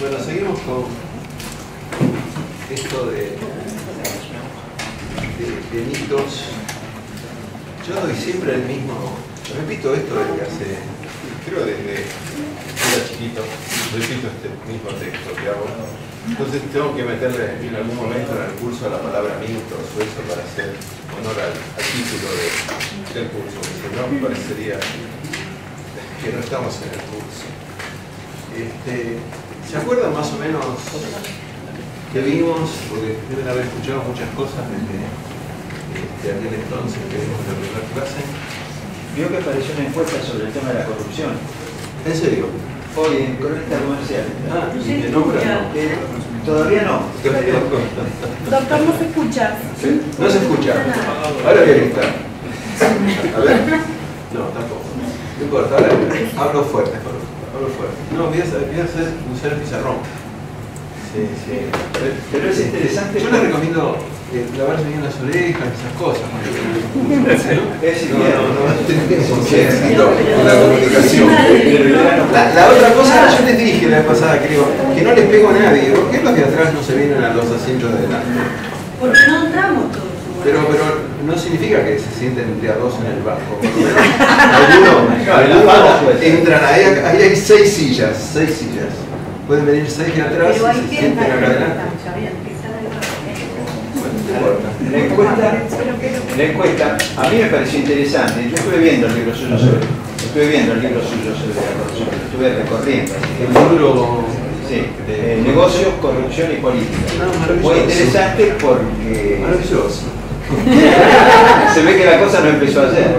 Bueno, seguimos con esto de mitos. Yo doy siempre el mismo, repito esto desde hace, creo desde que era chiquito, repito este mismo texto que hago. Entonces tengo que meterle en algún momento en el curso a la palabra mitos o eso para hacer honor al título del curso, porque si no me parecería que no estamos en el curso. ¿Se acuerdan más o menos que vimos? Porque deben haber escuchado muchas cosas desde aquel entonces que vimos en la primera clase. Vio que apareció una encuesta sobre el tema de la corrupción. ¿En serio? Hoy en Crónica Comercial. Ah, ¿y te nombran? Todavía no. Doctor, no se escucha. ¿Sí? No se escucha. Ahora voy a gritar. A ver. No, tampoco. No importa, ahora hablo fuerte. Hablo fuerte. No, voy a usar el pizarrón. Sí, sí. Pero es interesante. Yo les recomiendo lavarse bien las orejas, esas cosas. No, la comunicación. La otra cosa, yo les dije la vez pasada, creo, que no les pego a nadie. ¿Por qué los de atrás no se vienen a los asientos de delante? Porque no entramos todos. Pero no significa que se sienten de a dos en el banco. Algunos entran, ahí hay 6 sillas. Pueden venir 6 de atrás y se sienten acá adelante. La encuesta a mí me pareció interesante. Yo estuve viendo el libro suyo sobre la corrupción, lo estuve recorriendo. El libro, sí, negocios, corrupción y política. Maravilloso. Muy interesante porque Maravilloso. se ve que la cosa no empezó ayer.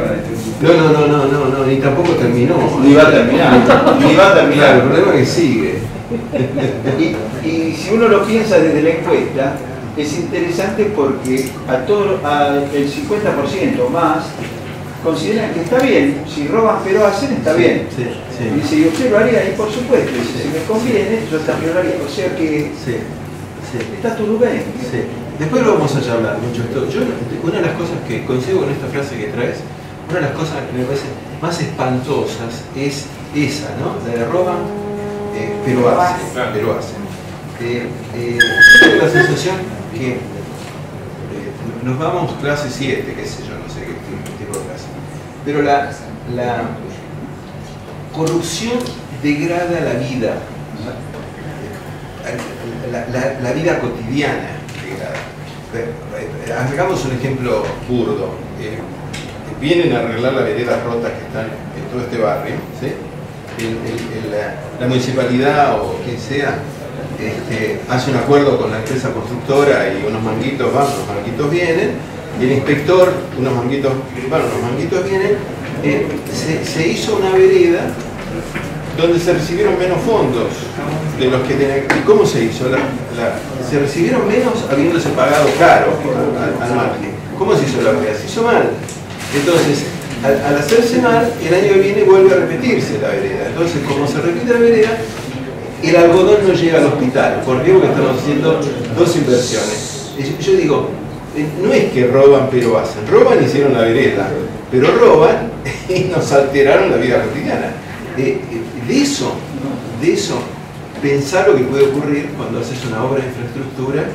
No, ni tampoco terminó. Ni va a terminar. Claro, el problema es que sigue. Y si uno lo piensa desde la encuesta, es interesante porque el 50% más consideran que está bien, si roban pero hacen, está bien. Sí. Y dice, ¿y usted lo haría? Y por supuesto, dice, si me conviene, yo también lo haría. O sea que está todo bien. Sí. Después lo vamos a hablar mucho esto. Una de las cosas que coincido con esta frase que traes, una de las cosas que me parecen más espantosas es esa, ¿no? La de roban, pero hacen. Tengo la sensación que nos vamos clase 7, qué sé yo, no sé qué tipo de clase. Pero la corrupción degrada la vida, la vida cotidiana degrada. Hagamos un ejemplo burdo. Vienen a arreglar las veredas rotas que están en todo este barrio, ¿sí? La municipalidad o quien sea hace un acuerdo con la empresa constructora y unos manguitos van, unos manguitos vienen, y el inspector, unos manguitos vienen, se hizo una vereda donde se recibieron menos fondos de los que tenían. ¿Y cómo se hizo? Se recibieron menos habiéndose pagado caro al margen. ¿Cómo se hizo la vereda? Se hizo mal. Entonces, al hacerse mal, el año que viene vuelve a repetirse la vereda. Entonces, como se repite la vereda, el algodón no llega al hospital. ¿Por qué? Porque estamos haciendo 2 inversiones. Yo digo, no es que roban pero hacen. Roban y hicieron la vereda, pero roban y nos alteraron la vida cotidiana. De eso, pensar lo que puede ocurrir cuando haces una obra de infraestructura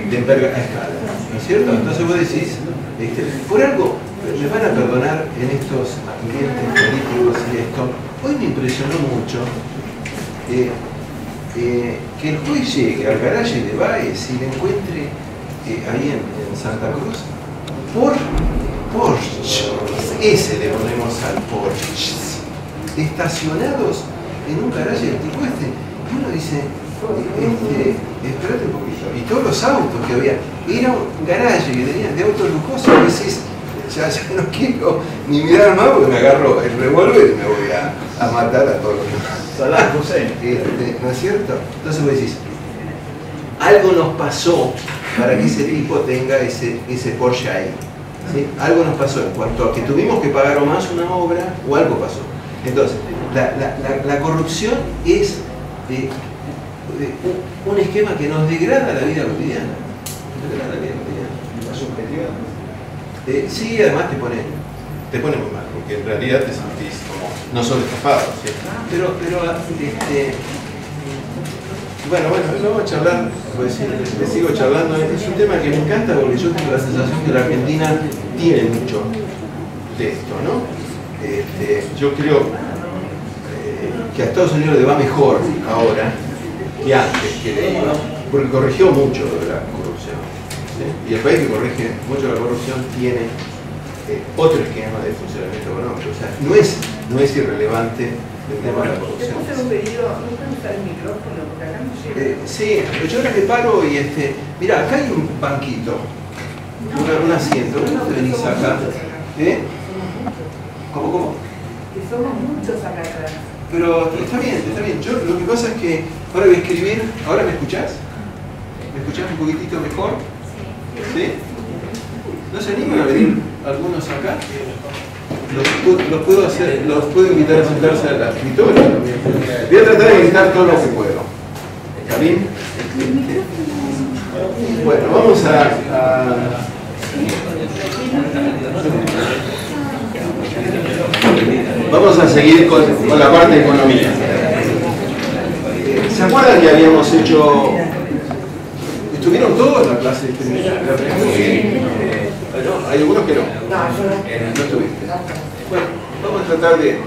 de enverga a escala, ¿no es cierto? Entonces vos decís, por algo, me van a perdonar en estos ambientes políticos y esto, hoy me impresionó mucho que el juez llegue al garaje de Baez y le encuentre ahí en Santa Cruz Porsche, ese le ponemos al Porsche, estacionados en un garaje del tipo y uno dice, espérate un poquito, y todos los autos que había, era un garaje que tenía de autos lujosos, y decís, ya no quiero ni mirar más porque me agarro el revólver y me voy a matar a todos los demás. ¿No es cierto? Entonces vos decís, algo nos pasó para que ese tipo tenga ese Porsche ahí. ¿Sí? Algo nos pasó en cuanto a que tuvimos que pagar o más una obra o algo pasó. Entonces, la corrupción es un esquema que nos degrada la vida cotidiana. Sí, además te pone te pone muy mal, porque en realidad te sentís como no solo estafado, ¿sí? Pero bueno, vamos a charlar, pues le sigo charlando. Es un tema que me encanta porque yo tengo la sensación que la Argentina tiene mucho de esto, ¿no? Yo creo que a Estados Unidos le va mejor ahora que antes, porque corrigió mucho de la corrupción, ¿sí? Y el país que corrige mucho la corrupción tiene otro esquema de funcionamiento económico. O sea, no es irrelevante el tema de la corrupción. ¿Te puse un pedido? ¿No pueden usar el micrófono? Porque acá no llega. Sí, pero yo ahora que paro y mira, acá hay un banquito, un asiento, ¿cómo te venís acá? ¿Cómo? Que somos muchos acá atrás. Pero está bien. Yo lo que pasa es que ahora voy a escribir. ¿Ahora me escuchás? ¿Me escuchás un poquitito mejor? ¿Sí? ¿No se animan a venir algunos acá? Los puedo invitar a sentarse al escritorio. Voy a tratar de gritar todo lo que puedo. ¿Está bien? Bueno, vamos vamos a seguir con la parte de economía. ¿Se acuerdan que habíamos hecho... ¿Estuvieron todos en la clase? Hay algunos que no. No estuviste. Bueno, vamos a tratar de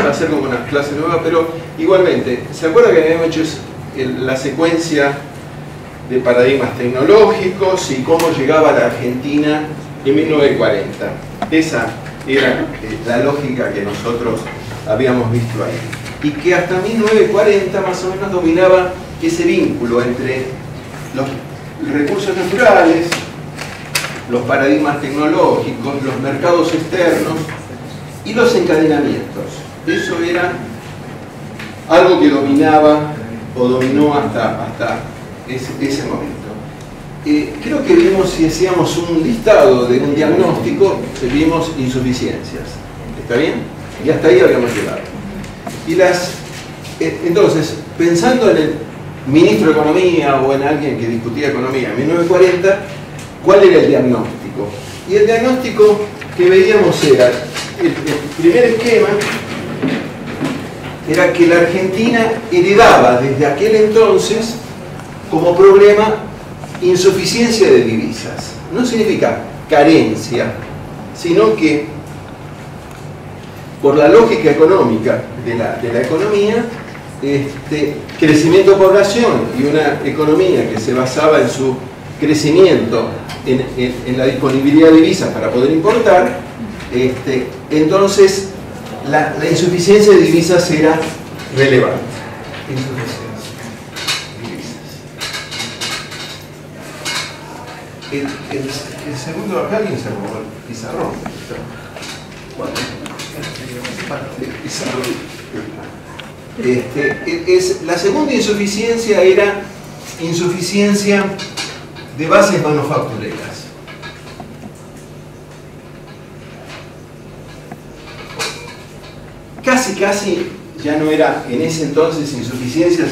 hacer como una clase nueva, pero igualmente, ¿se acuerdan que habíamos hecho la secuencia de paradigmas tecnológicos y cómo llegaba a la Argentina en 1940? Esa era la lógica que nosotros habíamos visto ahí. Y que hasta 1940 más o menos dominaba ese vínculo entre los recursos naturales, los paradigmas tecnológicos, los mercados externos y los encadenamientos. Eso era algo que dominaba o dominó hasta ese momento. Creo que vimos, si hacíamos un listado de un diagnóstico, vimos insuficiencias. ¿Está bien? Y hasta ahí habíamos llegado. Entonces, pensando en el ministro de Economía o en alguien que discutía economía en 1940, ¿cuál era el diagnóstico? Y el diagnóstico que veíamos era, el primer esquema era que la Argentina heredaba desde aquel entonces como problema insuficiencia de divisas. No significa carencia, sino que por la lógica económica de la economía, crecimiento de población y una economía que se basaba en su crecimiento en la disponibilidad de divisas para poder importar, entonces la insuficiencia de divisas era relevante. Insuficiencia de divisas. El segundo, acá alguien se robó el pizarrón. La segunda insuficiencia era insuficiencia de bases manufactureras. Casi ya no era en ese entonces insuficiencia,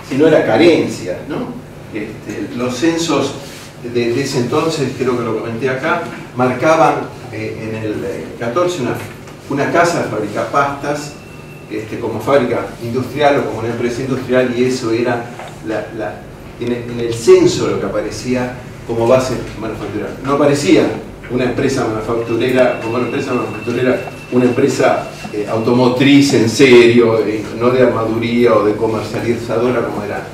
sino era carencia, ¿no? Los censos de ese entonces, creo que lo comenté acá, marcaban en el 14 una casa de fabricar pastas como fábrica industrial o como una empresa industrial, y eso era en el censo lo que aparecía como base manufacturera. No aparecía una empresa manufacturera como una empresa automotriz en serio, no de armaduría o de comercializadora como era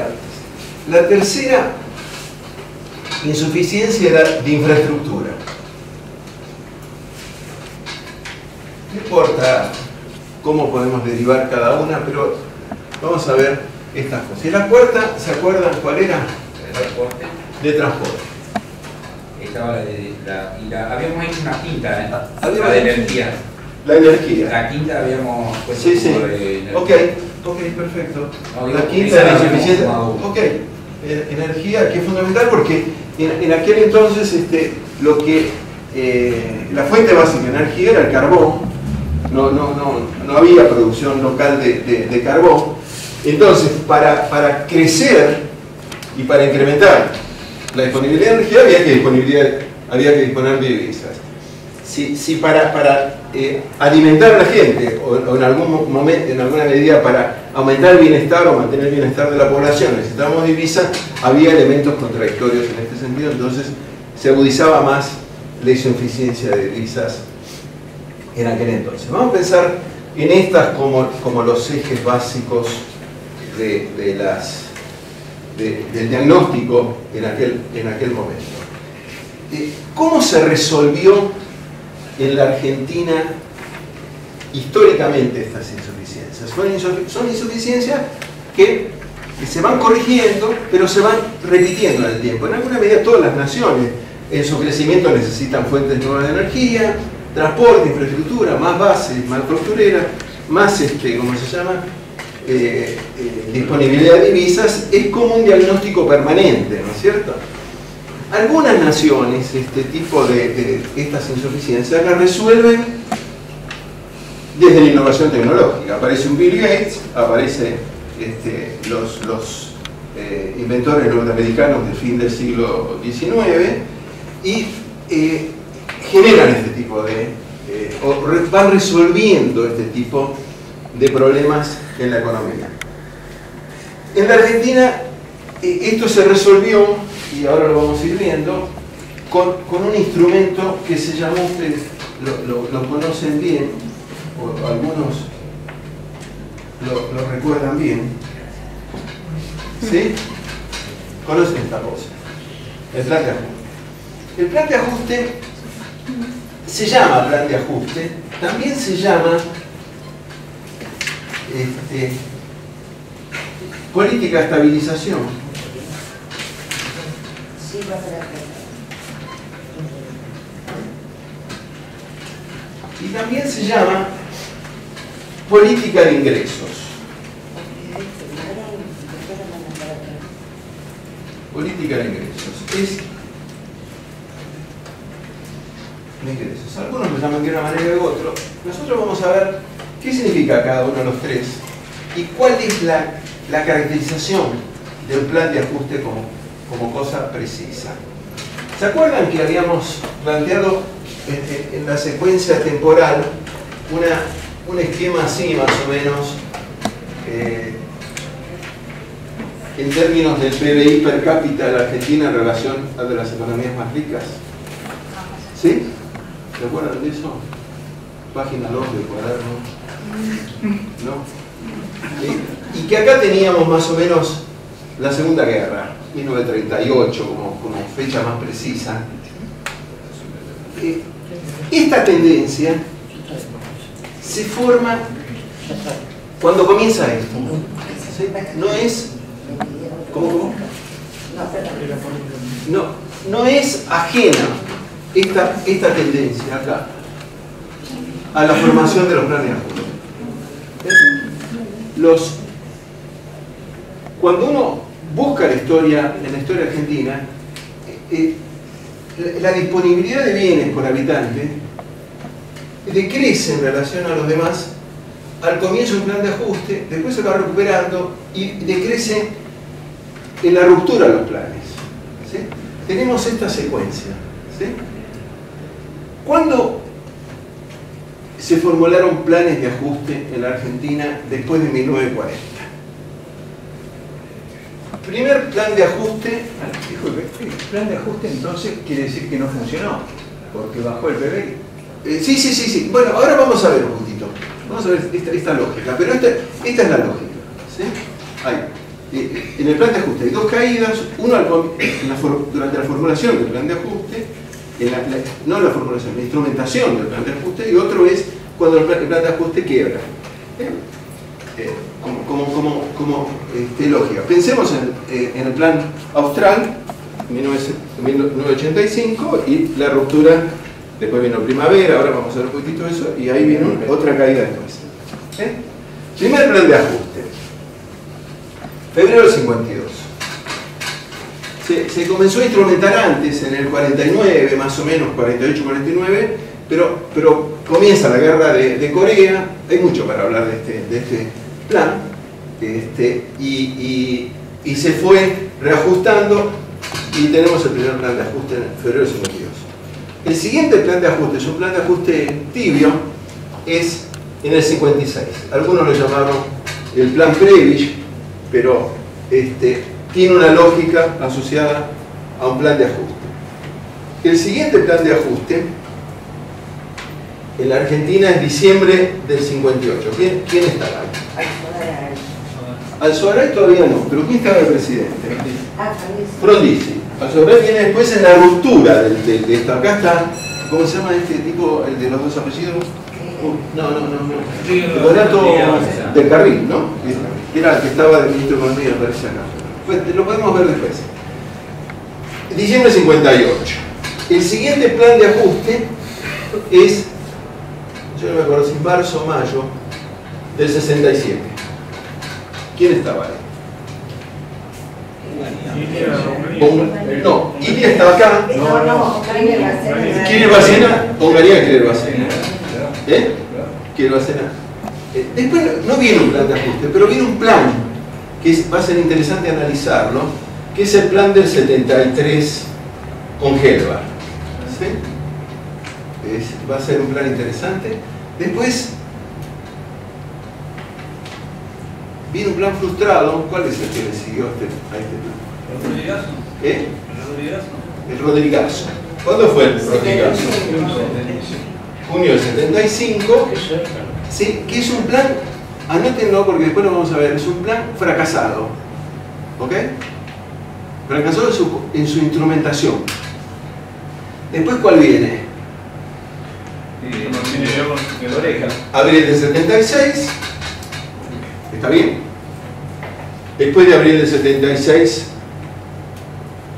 antes. La tercera insuficiencia era de infraestructura. No importa cómo podemos derivar cada una, pero vamos a ver estas cosas. Y la cuarta, ¿se acuerdan cuál era? Transporte. De transporte. Estaba habíamos hecho una quinta, la de energía. La energía. La quinta habíamos puesto Sí. de Ok, perfecto. No, La digo, quinta era esa la insuficiencia. habíamos tomado. Ok, energía, que es fundamental porque en aquel entonces la fuente básica de energía era el carbón. No había producción local de carbón. Entonces, para crecer y para incrementar la disponibilidad de energía había que disponer de divisas. si para alimentar a la gente o en algún momento, en alguna medida para aumentar el bienestar o mantener el bienestar de la población necesitamos divisas, había elementos contradictorios en este sentido, entonces se agudizaba más la insuficiencia de divisas en aquel entonces. Vamos a pensar en estas como los ejes básicos del diagnóstico en aquel momento. ¿Cómo se resolvió en la Argentina históricamente estas insuficiencias? Son insuficiencias que se van corrigiendo, pero se van repitiendo en el tiempo. En alguna medida todas las naciones en su crecimiento necesitan fuentes nuevas de energía, transporte, infraestructura, más bases manufactureras, más, ¿cómo se llama? Disponibilidad de divisas. Es como un diagnóstico permanente, ¿no es cierto? Algunas naciones este tipo de estas insuficiencias las resuelven desde la innovación tecnológica. Aparece un Bill Gates, aparece los inventores norteamericanos del fin del siglo XIX y generan este tipo van resolviendo este tipo de problemas en la economía. En la Argentina esto se resolvió, y ahora lo vamos a ir viendo, con un instrumento que se llamó, ustedes lo conocen bien, o algunos lo recuerdan bien, ¿sí? Conocen esta cosa, el plan de ajuste. El plan de ajuste se llama plan de ajuste, también se llama política de estabilización. Y también se llama política de ingresos. Política de ingresos. Algunos lo llaman de una manera u otra. Nosotros vamos a ver qué significa cada uno de los tres y cuál es la caracterización de un plan de ajuste como cosa precisa. ¿Se acuerdan que habíamos planteado en la secuencia temporal un esquema así más o menos en términos del PBI per cápita de la Argentina en relación al de las economías más ricas? ¿Sí? ¿Se acuerdan de eso? Página 2 del cuaderno. ¿No? Y que acá teníamos más o menos la Segunda Guerra, 1938 como fecha más precisa. Esta tendencia se forma cuando comienza esto. ¿Sí? No es... ¿Cómo? No es ajena esta tendencia acá a la formación de los planes de ajuste. Cuando uno busca en la historia argentina, la disponibilidad de bienes por habitante decrece en relación a los demás al comienzo del plan de ajuste, después se va recuperando y decrece en la ruptura de los planes. ¿Sí? Tenemos esta secuencia. ¿Sí? ¿Cuándo se formularon planes de ajuste en la Argentina después de 1940? Primer plan de ajuste. El plan de ajuste entonces quiere decir que no funcionó, porque bajó el PBI. Sí. Bueno, ahora vamos a ver un poquito. Vamos a ver esta lógica, pero esta es la lógica. ¿Sí? En el plan de ajuste hay dos caídas, uno durante la formulación del plan de ajuste, no la formulación, la instrumentación del plan de ajuste, y otro es cuando el plan de ajuste quiebra. Como lógica. Pensemos en el plan austral, 1985, y la ruptura, después vino primavera, ahora vamos a ver un poquitito eso, y ahí viene otra caída después. Primer plan de ajuste, febrero del 52. Se comenzó a instrumentar antes, en el 49, más o menos, 48-49, pero comienza la guerra de Corea, hay mucho para hablar de este plan, y se fue reajustando, y tenemos el primer plan de ajuste en febrero del 52. El siguiente plan de ajuste, es un plan de ajuste tibio, es en el 56. Algunos lo llamaron el plan Prebisch, pero tiene una lógica asociada a un plan de ajuste. El siguiente plan de ajuste en la Argentina es diciembre del 58. ¿Quién estaba ahí? Alzogaray todavía no, pero ¿quién estaba de presidente? Frondizi. Alzogaray viene después en la ruptura de esto. Acá está, ¿cómo se llama este tipo, el de los dos apellidos? No. Donato del Carril, ¿no? Era el que estaba de ministro de Economía, me parece acá. Pues lo podemos ver después. Diciembre 58. El siguiente plan de ajuste es, yo no me acuerdo si marzo o mayo del 67. ¿Quién estaba ahí? No, Ilia estaba acá. ¿Quién va a cenar? Pongaría que va a cenar. Que va a cenar. Después no viene un plan de ajuste, pero viene un plan que va a ser interesante analizarlo, que es el plan del 73 con Helvar. ¿Sí? Va a ser un plan interesante. Después viene un plan frustrado. ¿Cuál es el que le siguió a este plan? El Rodrigazo. ¿Cuándo fue el Rodrigazo? Junio del 75. ¿Sí? Que es un plan, anótenlo porque después lo vamos a ver, es un plan fracasado. ¿Ok? Fracasado en su instrumentación. Después, ¿cuál viene? Abril del 76. ¿Está bien? Después de abril del 76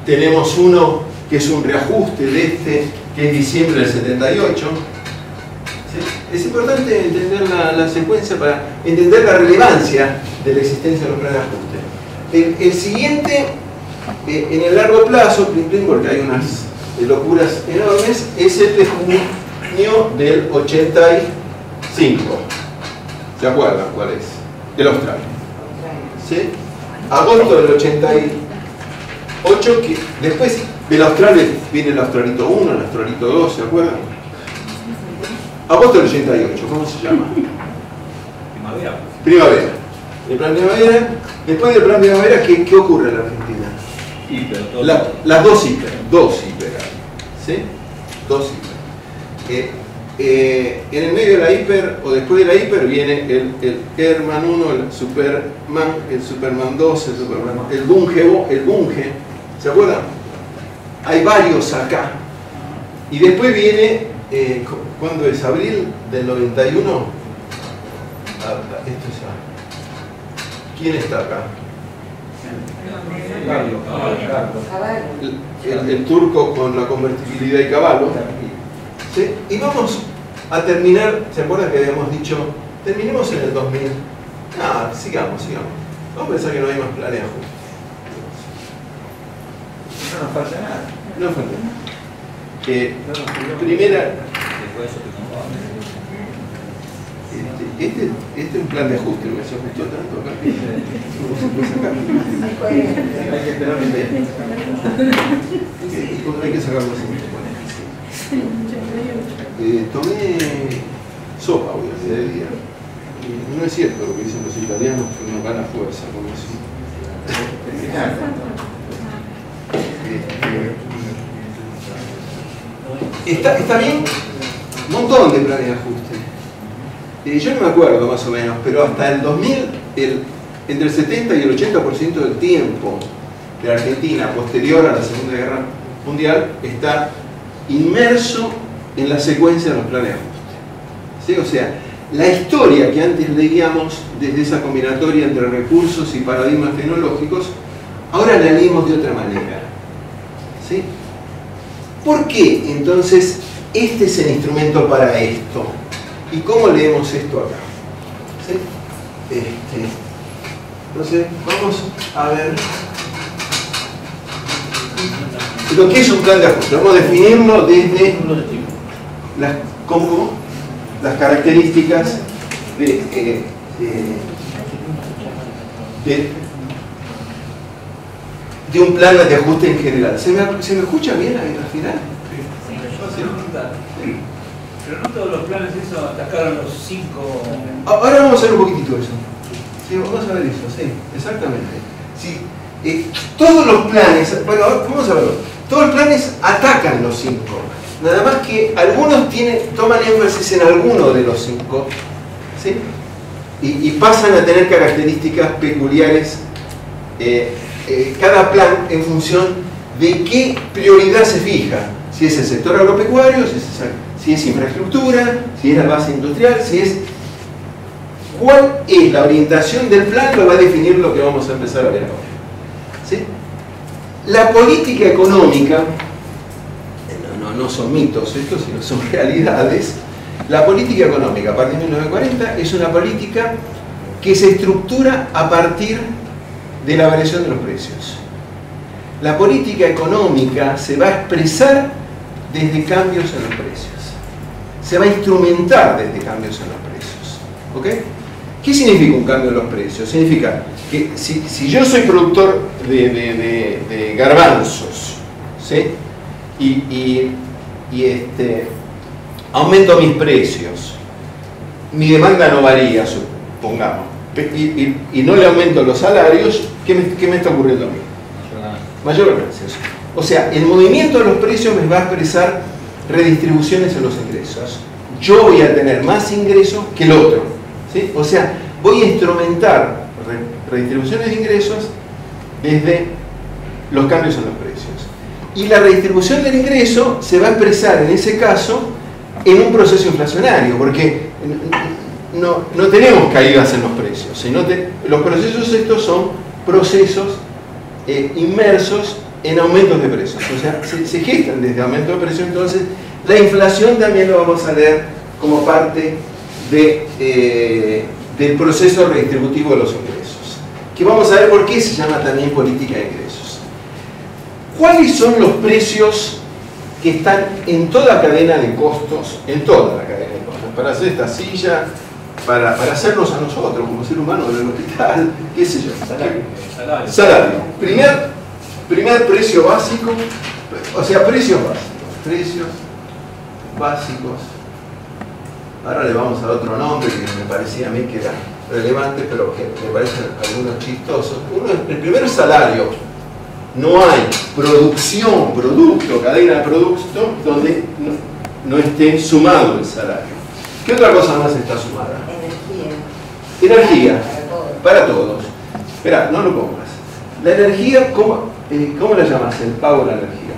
tenemos uno que es un reajuste de que es diciembre del 78. ¿Sí? Es importante entender la secuencia para entender la relevancia de la existencia de los planes de ajuste. El siguiente, en el largo plazo, porque hay unas locuras enormes, es el de junio del 85. ¿Se acuerdan cuál es? Del Austral. ¿Sí? Agosto del 88, que después del Austral viene el Australito 1, el Australito 2, ¿se acuerdan? Agosto del 88, ¿cómo se llama? Primavera. El plan de primavera. Después del plan de primavera, ¿qué ocurre en la Argentina? Las dos hiper. ¿Sí? Dos hiper. En el medio de la hiper, o después de la hiper, viene el Herman 1, el Superman 2, el Bunge, ¿se acuerdan? Hay varios acá. Y después viene, ¿cuándo es? ¿Abril del 91? Esto es ¿quién está acá? El turco con la convertibilidad y caballo. ¿Sí? Y vamos a terminar, ¿se acuerdan que habíamos dicho? Terminemos en el 2000. Sigamos. Vamos a pensar que no hay más planes de ajuste. No nos falta nada. No falta nada. Primera. Este es un plan de ajuste, porque se ajustó tanto acá que no se puede sacar. Hay que esperar un día. Hay que sacarlo así. Tomé sopa hoy al mediodía. No es cierto lo que dicen los italianos, que uno gana fuerza con eso. ¿Está bien? Un montón de planes de ajuste. Yo no me acuerdo más o menos, pero hasta el 2000, entre el 70 y el 80% del tiempo de la Argentina posterior a la Segunda Guerra Mundial está inmerso en la secuencia de los planes de ajuste. ¿Sí? O sea, la historia que antes leíamos desde esa combinatoria entre recursos y paradigmas tecnológicos, ahora la leímos de otra manera. ¿Sí? ¿Por qué entonces este es el instrumento para esto? ¿Y cómo leemos esto acá? ¿Sí? Entonces, vamos a ver lo que es un plan de ajuste. Vamos a definirlo desde las características de un plan de ajuste en general. ¿Se me escucha bien al final? ¿Sí? pregunta. Pero no todos los planes eso atacaron los 5. Ahora vamos a ver un poquitito eso. Sí, vamos a ver eso, sí, exactamente. Sí, todos los planes, bueno, vamos a verlo. Todos los planes atacan los 5. Nada más que algunos toman énfasis en alguno de los 5, ¿sí? Y pasan a tener características peculiares cada plan en función de qué prioridad se fija. Si es el sector agropecuario, si es infraestructura, si es la base industrial, si es... ¿Cuál es la orientación del plan? Lo va a definir lo que vamos a empezar a ver ahora. ¿Sí? La política económica, no son mitos estos, sino son realidades. La política económica a partir de 1940 es una política que se estructura a partir de la variación de los precios. La política económica se va a expresar desde cambios en los precios. Se va a instrumentar desde cambios en los precios. ¿Ok? ¿Qué significa un cambio en los precios? Significa que si yo soy productor de garbanzos, ¿sí? y aumento mis precios, mi demanda no varía, supongamos, y no le aumento los salarios, ¿qué me está ocurriendo a mí? Mayor ganancias. O sea, el movimiento de los precios me va a expresar redistribuciones en los ingresos. Yo voy a tener más ingresos que el otro, ¿sí? O sea, voy a instrumentar redistribuciones de ingresos desde los cambios en los precios. Y la redistribución del ingreso se va a expresar en ese caso en un proceso inflacionario, porque no tenemos caídas en los precios, sino los procesos estos son procesos inmersos en aumentos de precios, o sea, se gestan desde aumentos de precios. Entonces la inflación también lo vamos a leer como parte del proceso redistributivo de los ingresos, que vamos a ver por qué se llama también política de ingresos. ¿Cuáles son los precios que están en toda cadena de costos, en toda la cadena de costos? Para hacer esta silla, para hacernos a nosotros como ser humano del hospital, qué sé yo. Salario. Primer precio básico, o sea, precios básicos. Ahora le vamos a dar otro nombre que me parecía a mí que era relevante, pero que me parecen algunos chistosos. El primer salario. No hay producto, cadena de producto, donde no esté sumado el salario. ¿Qué otra cosa más está sumada? Energía. Para todos. Espera, no lo pongas. La energía, ¿cómo la llamas? El pago de la energía.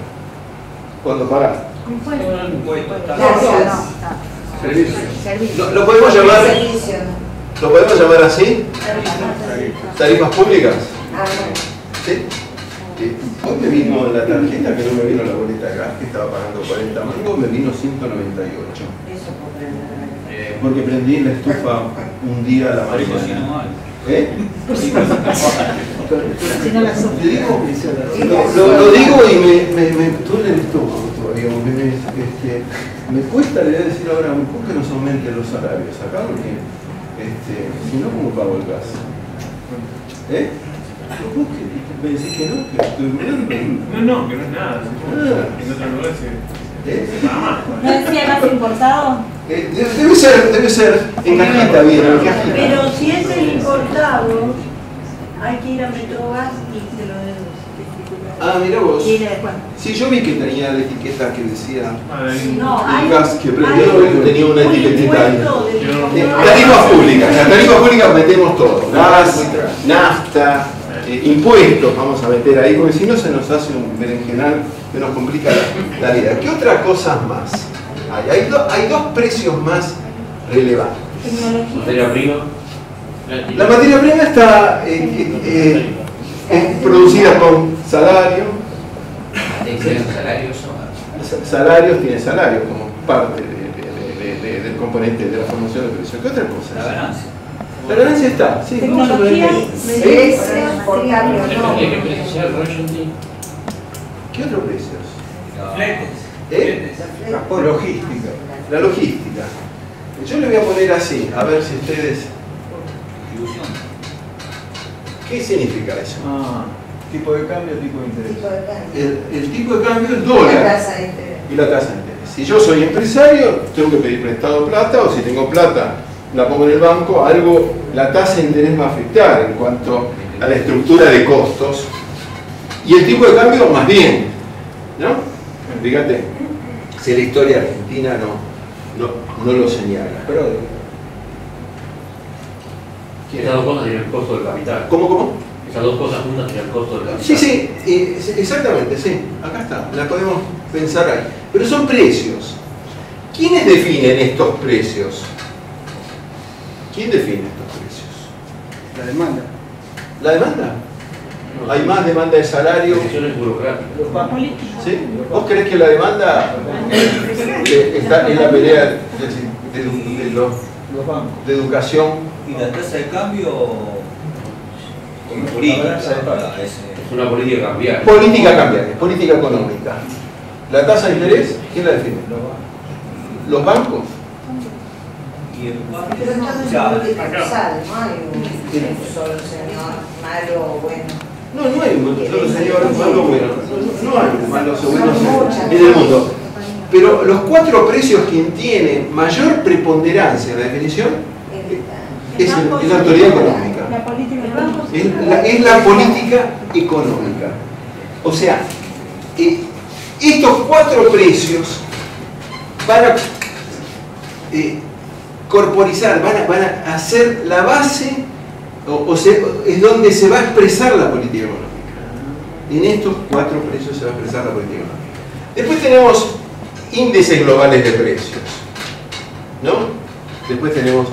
Cuando pagas. ¿Lo podemos llamar así? ¿Tarifas públicas? ¿Sí? Hoy me vino la tarjeta, que no me vino la boleta de gas, que estaba pagando 40 mangos, me vino 198. Porque prendí la estufa un día a la mañana. ¿Eh? Lo digo y me duele el estómago todavía. Me cuesta, le voy a decir ahora, ¿por qué nos aumenten los salarios acá? Porque si no, ¿cómo pago el gas? ¿Eh? ¿Me decís que no? ¿Que estoy durmiendo? No, que no es nada. En otro lugar ¿No decía gas importado? Debe ser en cajita, bien, en cajita. Pero si es el importado, hay que ir a Metrogas y se lo deduce. Ah, mira vos. Y después. Sí, yo vi que tenía la etiqueta que decía No, hay el gas que prendió, tenía una etiquetita ahí. impuesto Tarifas públicas. En las tarifas públicas metemos todo. Gas, nafta, impuestos vamos a meter ahí, porque si no se nos hace un berenjenal que nos complica la vida. ¿Qué otras cosas más hay? Hay dos precios más relevantes. Materia prima. La materia prima está producida con salario. Salarios tiene salario como parte del componente de la formación de precios. ¿Qué otra cosa? La ganancia. La ganancia está, sí. Tecnología. por cambio. ¿Qué otros precios? Fletes. Logística. La logística. Yo le voy a poner así, a ver si ustedes... ¿Qué significa eso? Tipo de cambio, tipo de interés. El tipo de cambio es dólar y la tasa de interés. Si yo soy empresario, tengo que pedir prestado plata, o si tengo plata, la pongo en el banco, algo, la tasa de interés va a afectar en cuanto a la estructura de costos. Y el tipo de cambio, más bien, ¿no? Fíjate, si la historia argentina no lo señala. Pero Esas dos cosas tienen el costo del capital. ¿Cómo? Esas dos cosas juntas tienen el costo del capital. Sí, exactamente, sí. Acá está, la podemos pensar ahí. Pero son precios. ¿Quiénes definen estos precios? ¿Quién define estos precios? la demanda. ¿La demanda? ¿Hay más demanda de salario? Decisiones burocráticas. Los bancos. ¿Sí? ¿Vos creés que la demanda está en la pelea Los bancos. de educación? ¿Y la tasa de cambio como política? Es una política cambiaria. Política cambiaria, política económica. ¿La tasa de interés? ¿Quién la define? ¿Los bancos? Y el Pero entonces Ya. es universal, no hay un solo señor malo o bueno. No hay un solo señor malo o bueno. No hay malos o buenos en el mundo. Pero los cuatro precios, quien tiene mayor preponderancia en la definición es la autoridad económica. La política del banco. Es la política económica. O sea, estos cuatro precios van a corporizar, van a hacer la base, es donde se va a expresar la política económica. En estos cuatro precios se va a expresar la política económica. Después tenemos índices globales de precios, ¿no? Después tenemos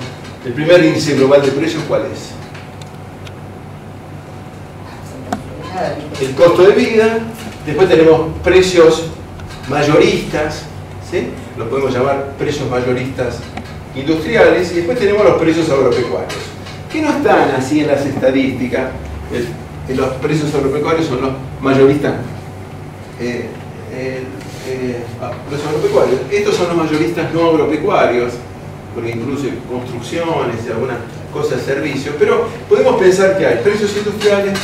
el primer índice global de precios, ¿cuál es? El costo de vida. Después tenemos precios mayoristas, ¿sí? Los podemos llamar precios mayoristas industriales. Y después tenemos los precios agropecuarios, que no están así en las estadísticas. Los precios agropecuarios son los mayoristas. Los agropecuarios. Estos son los mayoristas no agropecuarios, porque incluye construcciones y algunas cosas de servicio. Pero podemos pensar que hay precios industriales,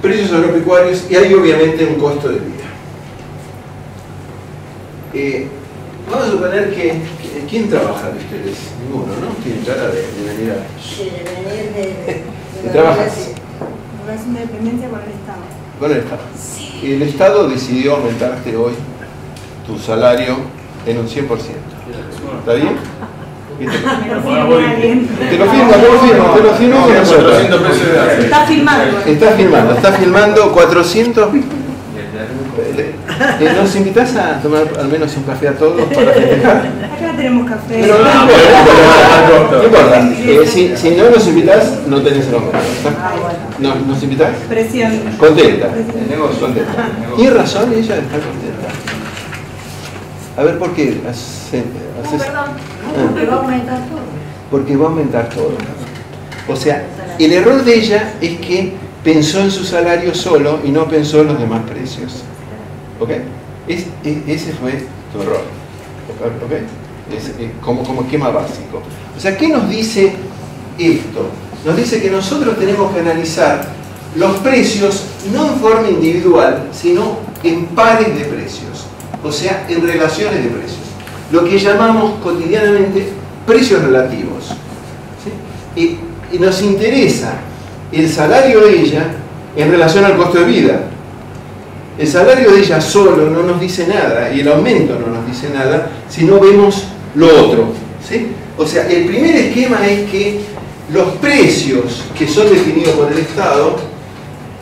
precios agropecuarios y hay obviamente un costo de vida. Vamos a suponer que ¿quién trabaja de ustedes? Ninguno, ¿no? Tienen cara de venir a... Sí, de venir de ¿Trabajas? Relación de dependencia con el Estado. Con el Estado. El Estado decidió aumentarte hoy tu salario en un 100%. ¿Está bien? Me lo firma alguien. Te lo firmo con nosotros. 400 pesos de hace. Está filmando. Está filmando 400. ¿Nos invitás a tomar al menos un café a todos para festejar? Acá tenemos café. Pero no importa. Si no nos invitás, no tenés el aumento. ¿No? ¿Nos invitás? Presión. Contenta. Contenta. ¿Tiene razón ella de estar contenta? A ver, ¿por qué? Porque va a aumentar todo. Porque va a aumentar todo. O sea, el error de ella es que pensó en su salario solo y no pensó en los demás precios. ¿Ok? Ese fue tu error. ¿Ok? Como esquema básico. O sea, ¿qué nos dice esto? Nos dice que nosotros tenemos que analizar los precios no en forma individual, sino en pares de precios. O sea, en relaciones de precios. Lo que llamamos cotidianamente precios relativos. ¿Sí? Y nos interesa el salario de ella en relación al costo de vida. El salario de ella solo no nos dice nada y el aumento no nos dice nada si no vemos lo otro. ¿Sí? O sea, el primer esquema es que los precios que son definidos por el Estado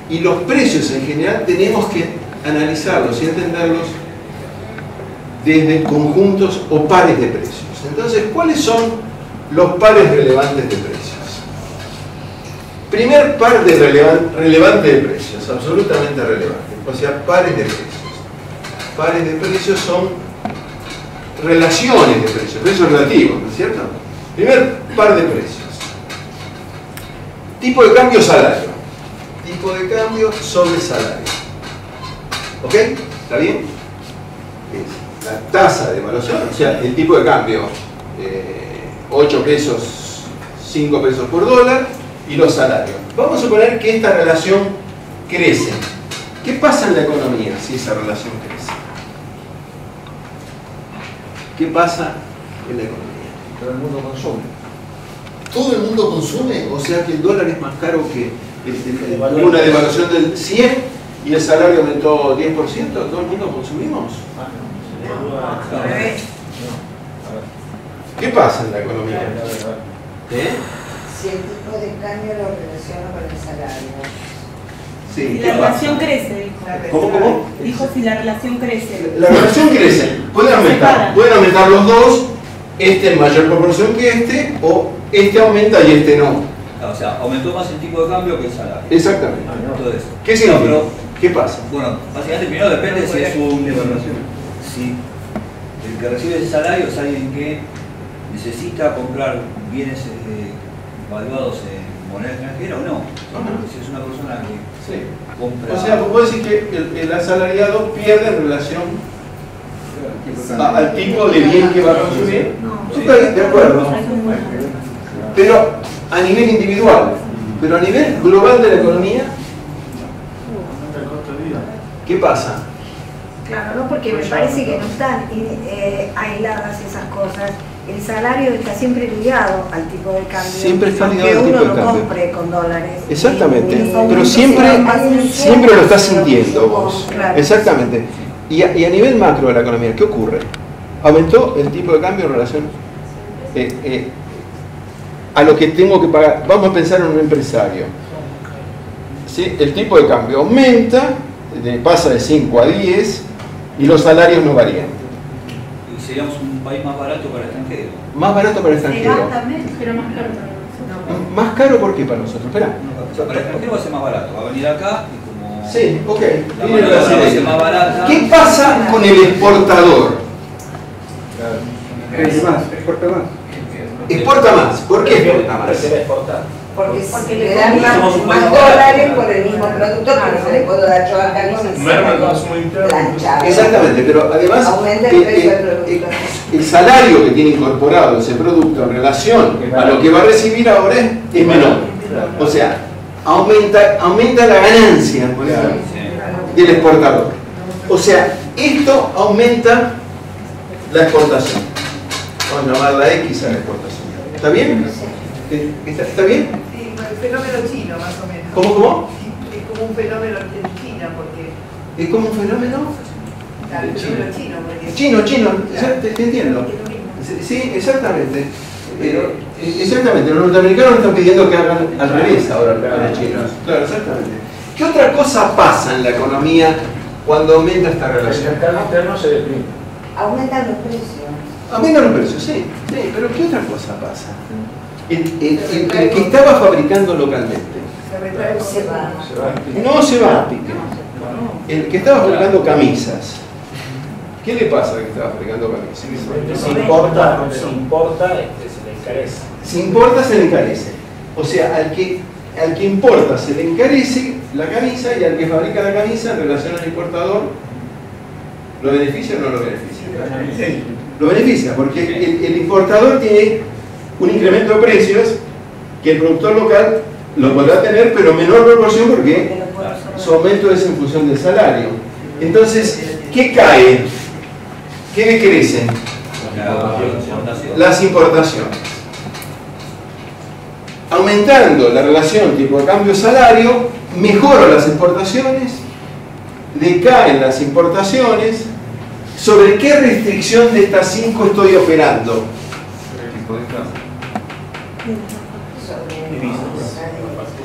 y los precios en general tenemos que analizarlos y entenderlos desde conjuntos o pares de precios. Entonces, ¿cuáles son los pares relevantes de precios? Primer par de relevante de precios, absolutamente relevante. O sea, pares de precios. Pares de precios son relaciones de precios, precios relativos, ¿no es cierto? Primer par de precios. Tipo de cambio salario. Tipo de cambio sobre salario. ¿Ok? ¿Está bien? Es la tasa de evaluación, o sea, el tipo de cambio 8 pesos, 5 pesos por dólar y los salarios. Vamos a suponer que esta relación crece. ¿Qué pasa en la economía si esa relación crece? ¿qué pasa en la economía? Todo el mundo consume. ¿Todo el mundo consume? O sea que el dólar es más caro que una devaluación del 100 y el salario aumentó 10%, ¿todo el mundo consumimos? ¿Qué pasa en la economía? Si el tipo de cambio lo relaciona con el salario. Sí, Y ¿qué la relación pasa? crece, dijo. ¿Cómo? Dijo si la relación crece. La relación crece, pueden aumentar los dos, este en mayor proporción que este, o este aumenta y este no. O sea, aumentó más el tipo de cambio que el salario. Exactamente. Todo eso. ¿Qué significa? No, pero, ¿Qué pasa? bueno, básicamente primero depende si es si el que recibe ese salario es alguien que necesita comprar bienes valuados en moneda extranjera o no. Si es una persona que compra... O sea, vos decís que el asalariado pierde en relación al tipo de bien que va a consumir. Ok, de acuerdo. Pero a nivel individual, pero a nivel global de la economía, ¿qué pasa? Claro, no, porque me parece que no están aisladas esas cosas. El salario está siempre ligado al tipo de cambio. Siempre está ligado al aunque tipo de uno no cambio. compre con dólares. Exactamente, Y los pero aumentos siempre lo estás pero sintiendo vos. claro. Exactamente. Y a nivel macro de la economía, ¿qué ocurre? Aumentó el tipo de cambio en relación a lo que tengo que pagar. Vamos a pensar en un empresario. ¿Sí? El tipo de cambio aumenta, pasa de 5 a 10 y los salarios no varían. Y seríamos un país más barato para el extranjero. Más barato para el extranjero. Pero más caro para nosotros. ¿Más caro por qué para nosotros? Espera. O sea, para el extranjero va a ser más barato. Va a venir acá y como... Sí, ok. La Viene mano de obra va a ser brasileño. más barata. ¿Qué pasa con el exportador? Exporta más. Exporta más. ¿Por qué exporta más? Porque le dan más dólares por el mismo producto, pero no le puedo dar yo acá con planchado. Exactamente, pero además Aumenta el precio del producto. el salario que tiene incorporado ese producto en relación a lo que va a recibir ahora es menor. O sea, aumenta la ganancia del exportador. O sea, esto aumenta la exportación. Vamos a llamarla X a la exportación. ¿Está bien? ¿Está bien? Sí, el fenómeno chino, más o menos. ¿Cómo? Es como un fenómeno en China, porque... ¿Es como un fenómeno? Claro, el fenómeno chino, porque... Chino, Claro. te entiendo. Es lo mismo. Sí, exactamente. Exactamente, los norteamericanos están pidiendo que hagan al revés ahora los chinos. Claro, exactamente. ¿Qué otra cosa pasa en la economía cuando aumenta esta relación? El mercado interno se deprime. Aumentan los precios. Aumentan los precios, sí, pero ¿qué otra cosa pasa? El que estaba fabricando localmente Se va. no se va a pique. El que estaba fabricando camisas, ¿qué le pasa al que estaba fabricando camisas? Se importa, se le encarece. Si importa, se le encarece. O sea, al que importa se le encarece la camisa y al que fabrica la camisa en relación al importador, ¿lo beneficia o no lo beneficia? Lo beneficia, porque el importador tiene un incremento de precios que el productor local lo podrá tener, pero en menor proporción porque su aumento es en función del salario. Entonces, ¿qué cae? ¿Qué decrecen? Las importaciones. Aumentando la relación tipo de cambio-salario, mejoran las exportaciones, decaen las importaciones. ¿Sobre qué restricción de estas 5 estoy operando?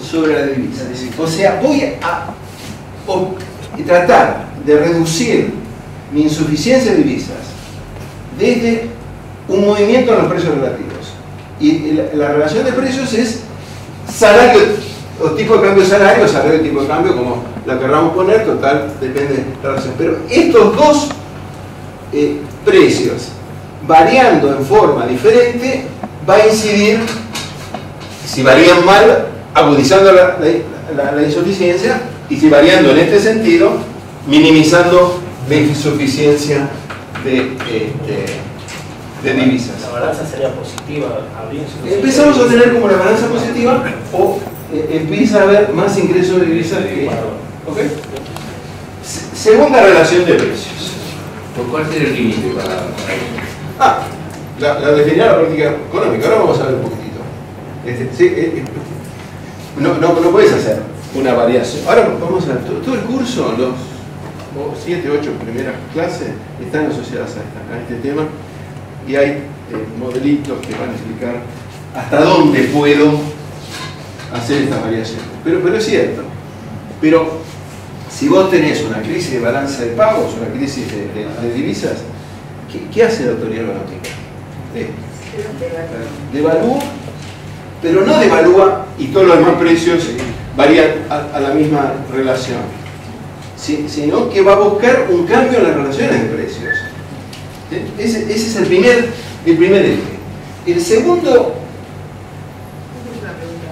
Sobre la divisa. O sea, voy a tratar de reducir mi insuficiencia de divisas desde un movimiento en los precios relativos. Y la relación de precios es salario o tipo de cambio salario, salario de tipo de cambio, como la querramos poner, total, depende de la relación. Pero estos dos precios variando en forma diferente va a incidir, si varían mal, agudizando la insuficiencia, y si variando en este sentido, minimizando la insuficiencia de divisas. La balanza sería positiva. Empezamos a tener como la balanza positiva o empieza a haber más ingresos de divisas que... ¿Okay? Segunda relación de precios. ¿Por cuál sería el límite para eso? La definirá la política económica. Ahora vamos a ver un poquitito. No puedes hacer una variación. Ahora vamos a ver, todo el curso, los 7, 8 primeras clases están asociadas a este tema y hay modelitos que van a explicar hasta dónde puedo hacer estas variaciones. Pero es cierto. Pero si vos tenés una crisis de balanza de pagos, una crisis de divisas, ¿qué hace la autoridad económica? Devalúa, pero no devalúa y todos los demás precios varían a la misma relación, sino que va a buscar un cambio en las relaciones de precios. Ese es el primer eje. El segundo... Una pregunta.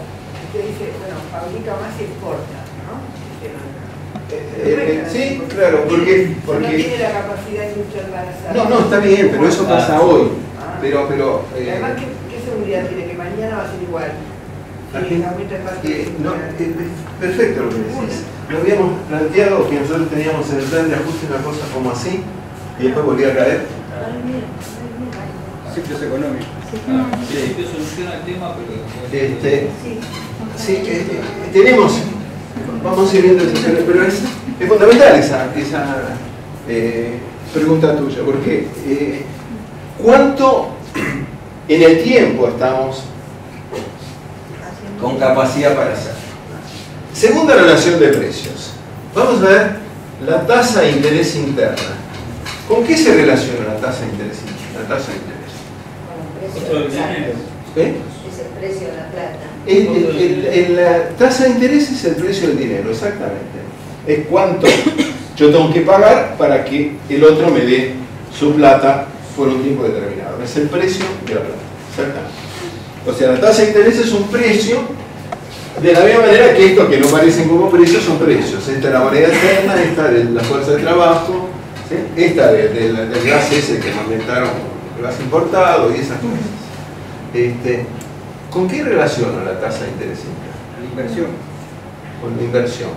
Usted dice, bueno, fabrica más y exporta, ¿no? Sí, claro, porque... No tiene la capacidad industrial para hacerlo. No, está bien, pero eso pasa hoy. Pero además, ¿qué seguridad tiene? Que mañana va a ser igual. Sí, aumenta el factor perfecto lo que decís. Lo habíamos planteado que nosotros teníamos en el plan de ajuste una cosa como así y después volvía a caer. Ciclos económicos. Sí, soluciona el tema, pero... Tenemos, vamos a ir viendo, pero es fundamental esa pregunta tuya, porque ¿cuánto en el tiempo estamos con capacidad para hacer? Segunda relación de precios. Vamos a ver la tasa de interés interna. ¿Con qué se relaciona la tasa de interés interna? La tasa de interés. Con el precio de la plata. ¿Eh? Es el precio de la plata. La tasa de interés es el precio del dinero, exactamente. Es cuánto yo tengo que pagar para que el otro me dé su plata por un tiempo determinado. Es el precio de la plata, exactamente. O sea, la tasa de interés es un precio, de la misma manera que estos que no parecen como precios son precios. Esta es la moneda externa, esta de la fuerza de trabajo, ¿sí? Esta del gas ese que aumentaron, el gas importado y esas cosas. ¿Con qué relaciona la tasa de interés interna? La inversión. Con la inversión.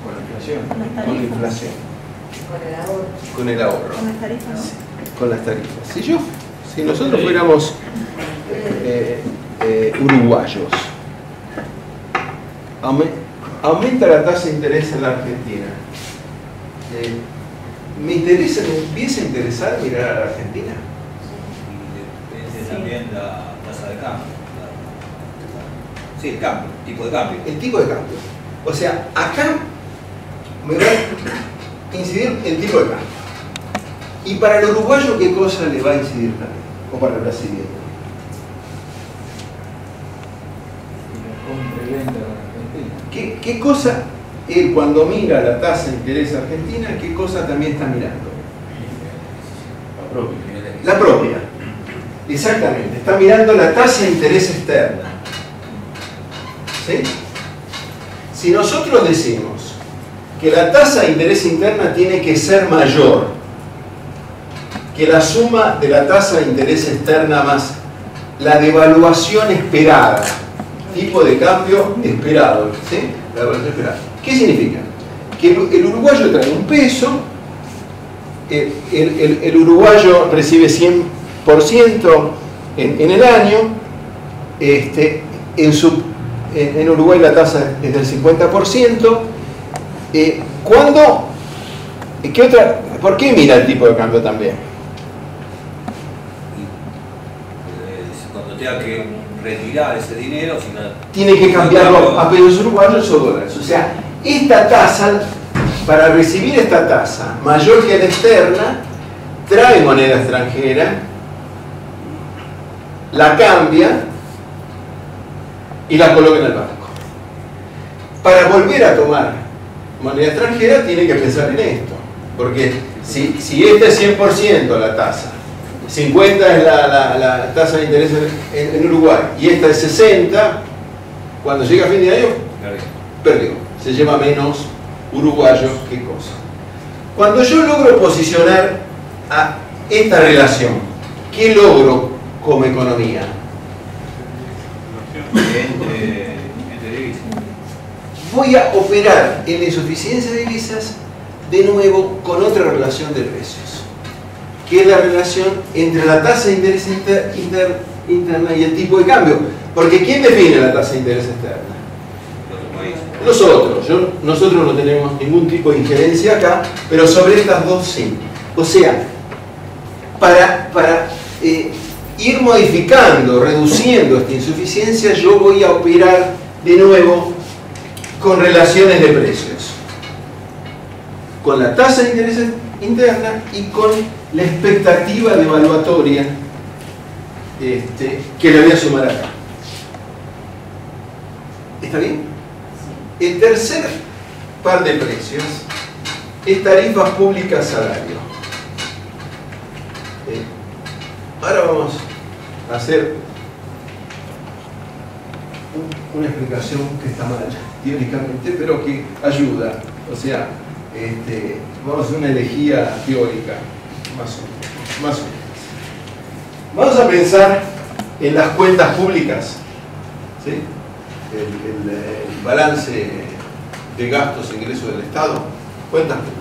Con la inflación. Con la inflación. Con el ahorro. Con el ahorro. Con las tarifas, ¿no? Sí, con las tarifas. Si nosotros fuéramos uruguayos, aumenta la tasa de interés en la Argentina. ¿Me empieza a interesar mirar a la Argentina? Y depende también la tasa de cambio. Sí, el cambio, el tipo de cambio. El tipo de cambio. O sea, acá me va a incidir el tipo de cambio. ¿Y para el uruguayo qué cosa le va a incidir también? ¿O para el brasileño? ¿Qué cosa, él cuando mira la tasa de interés argentina, qué cosa también está mirando? La propia. Exactamente. Está mirando la tasa de interés externa. ¿Sí? Si nosotros decimos que la tasa de interés interna tiene que ser mayor que la suma de la tasa de interés externa más la devaluación esperada, tipo de cambio esperado, ¿sí? La devaluación esperada. ¿Qué significa? Que el uruguayo trae un peso, el uruguayo recibe 100% en el año, en Uruguay la tasa es del 50%. ¿Por qué mira el tipo de cambio también? Cuando tenga que retirar ese dinero, tiene que cambiarlo a pesos uruguayos o dólares. O sea, esta tasa, para recibir esta tasa mayor que la externa, trae moneda extranjera, la cambia y la coloca en el banco. Para volver a tomar moneda extranjera tiene que pensar en esto, porque si esta es 100% la tasa, 50 es la tasa de interés en Uruguay y esta es 60, cuando llega a fin de año perdió, se lleva menos uruguayos que cosa. Cuando yo logro posicionar a esta relación, ¿qué logro como economía? Voy a operar en la insuficiencia de divisas de nuevo con otra relación de precios. que es la relación entre la tasa de interés interna y el tipo de cambio. Porque ¿quién define la tasa de interés externa? Nosotros. Nosotros no tenemos ningún tipo de injerencia acá, pero sobre estas dos sí. O sea, para ir modificando, reduciendo esta insuficiencia, yo voy a operar de nuevo con relaciones de precios, con la tasa de interés interna y con la expectativa devaluatoria que le voy a sumar acá. ¿Está bien? El tercer par de precios es tarifas públicas salario. Ahora vamos a hacer una explicación que está mal teóricamente, pero que ayuda. O sea, vamos a hacer una elegía teórica, más o menos. Vamos a pensar en las cuentas públicas, ¿sí? El balance de gastos e ingresos del Estado, cuentas públicas.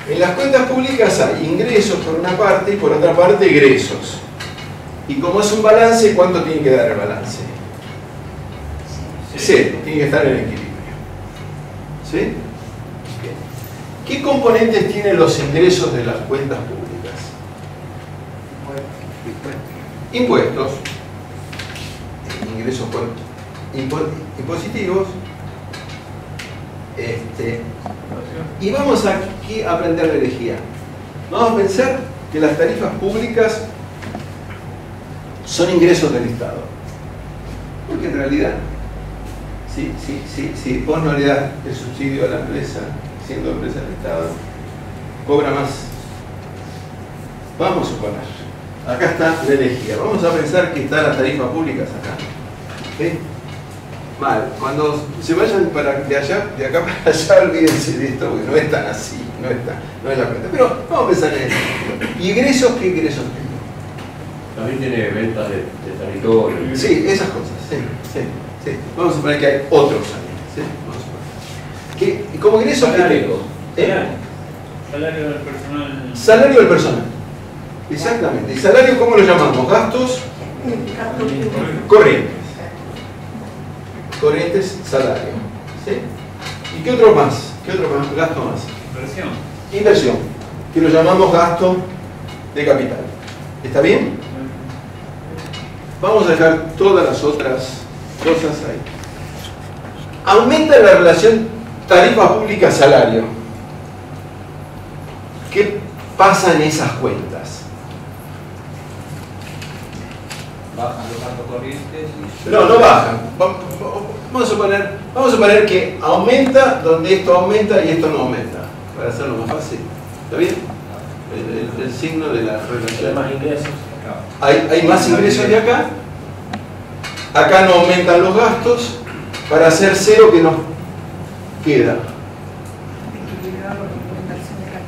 En las cuentas públicas hay ingresos por una parte y por otra parte egresos. Y como es un balance, ¿cuánto tiene que dar el balance? Cero, tiene que estar en equilibrio. ¿Sí? Bien. ¿Qué componentes tienen los ingresos de las cuentas públicas? Impuestos, ingresos impositivos, y vamos aquí a aprender la herejía. Vamos a pensar que las tarifas públicas son ingresos del Estado, porque en realidad si vos no le das el subsidio a la empresa, siendo empresa del Estado, cobra más. Vamos a suponer, acá está la herejía. Vamos a pensar que están las tarifas públicas acá. ¿Sí? Mal. Cuando se vayan de acá para allá, olvídense de esto, porque no es tan así, no es la cuenta. Pero vamos a pensar en esto. ¿Y egresos qué egresos tengo? También tiene ventas de territorio. Sí, esas cosas, sí. Vamos a suponer que hay otros años, ¿sí? Vamos a suponer. ¿Qué, como ingresos que tengo? Salario del personal. Salario del personal. Exactamente. ¿Y salario cómo lo llamamos? Gastos corrientes. Corrientes, salario. ¿Sí? ¿Y qué otro más? ¿Qué otro más? Gasto más. Inversión. Inversión, que lo llamamos gasto de capital. ¿Está bien? Vamos a dejar todas las otras cosas ahí. Aumenta la relación tarifa pública-salario. ¿Qué pasa en esas cuentas? Bajan los gastos corrientes y... No bajan. Vamos a suponer que aumenta donde esto aumenta y esto no aumenta, para hacerlo más fácil. ¿Está bien? El signo de la relación. Hay más ingresos. Hay más ingresos de acá. Acá no aumentan los gastos. Para hacer cero, ¿qué nos queda?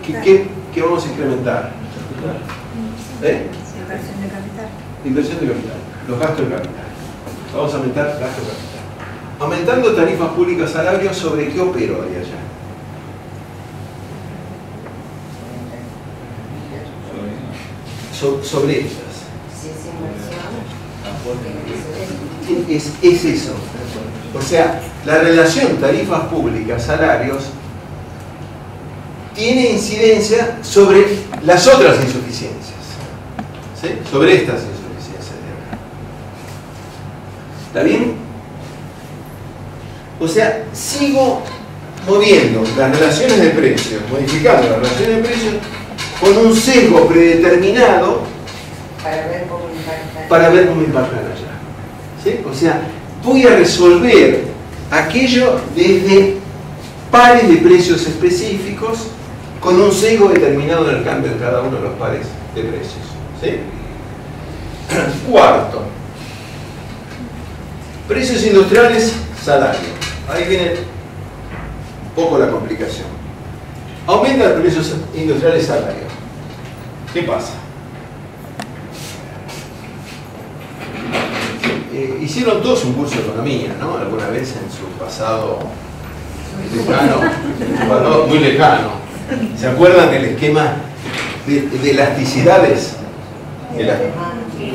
¿Qué vamos a incrementar? Inversión de capital. Inversión de capital. Los gastos de capital. Vamos a aumentar gastos de capital. Aumentando tarifas públicas salarios, ¿sobre qué opero ahí allá? Sobre estas. Es eso. O sea, la relación tarifas públicas salarios tiene incidencia sobre las otras insuficiencias. ¿Sí? Sobre estas insuficiencias de acá. ¿Está bien? O sea, sigo moviendo las relaciones de precios, modificando las relaciones de precios con un sesgo predeterminado para ver cómo impactan allá. ¿Sí? O sea, voy a resolver aquello desde pares de precios específicos con un sesgo determinado en el cambio en cada uno de los pares de precios. ¿Sí? Cuarto, precios industriales, salario. Ahí viene un poco la complicación. Aumenta el precio industrial y salario. ¿Qué pasa? Hicieron todos un curso de economía, ¿no? Alguna vez en su pasado Lejano, muy lejano. ¿Se acuerdan del esquema de elasticidades?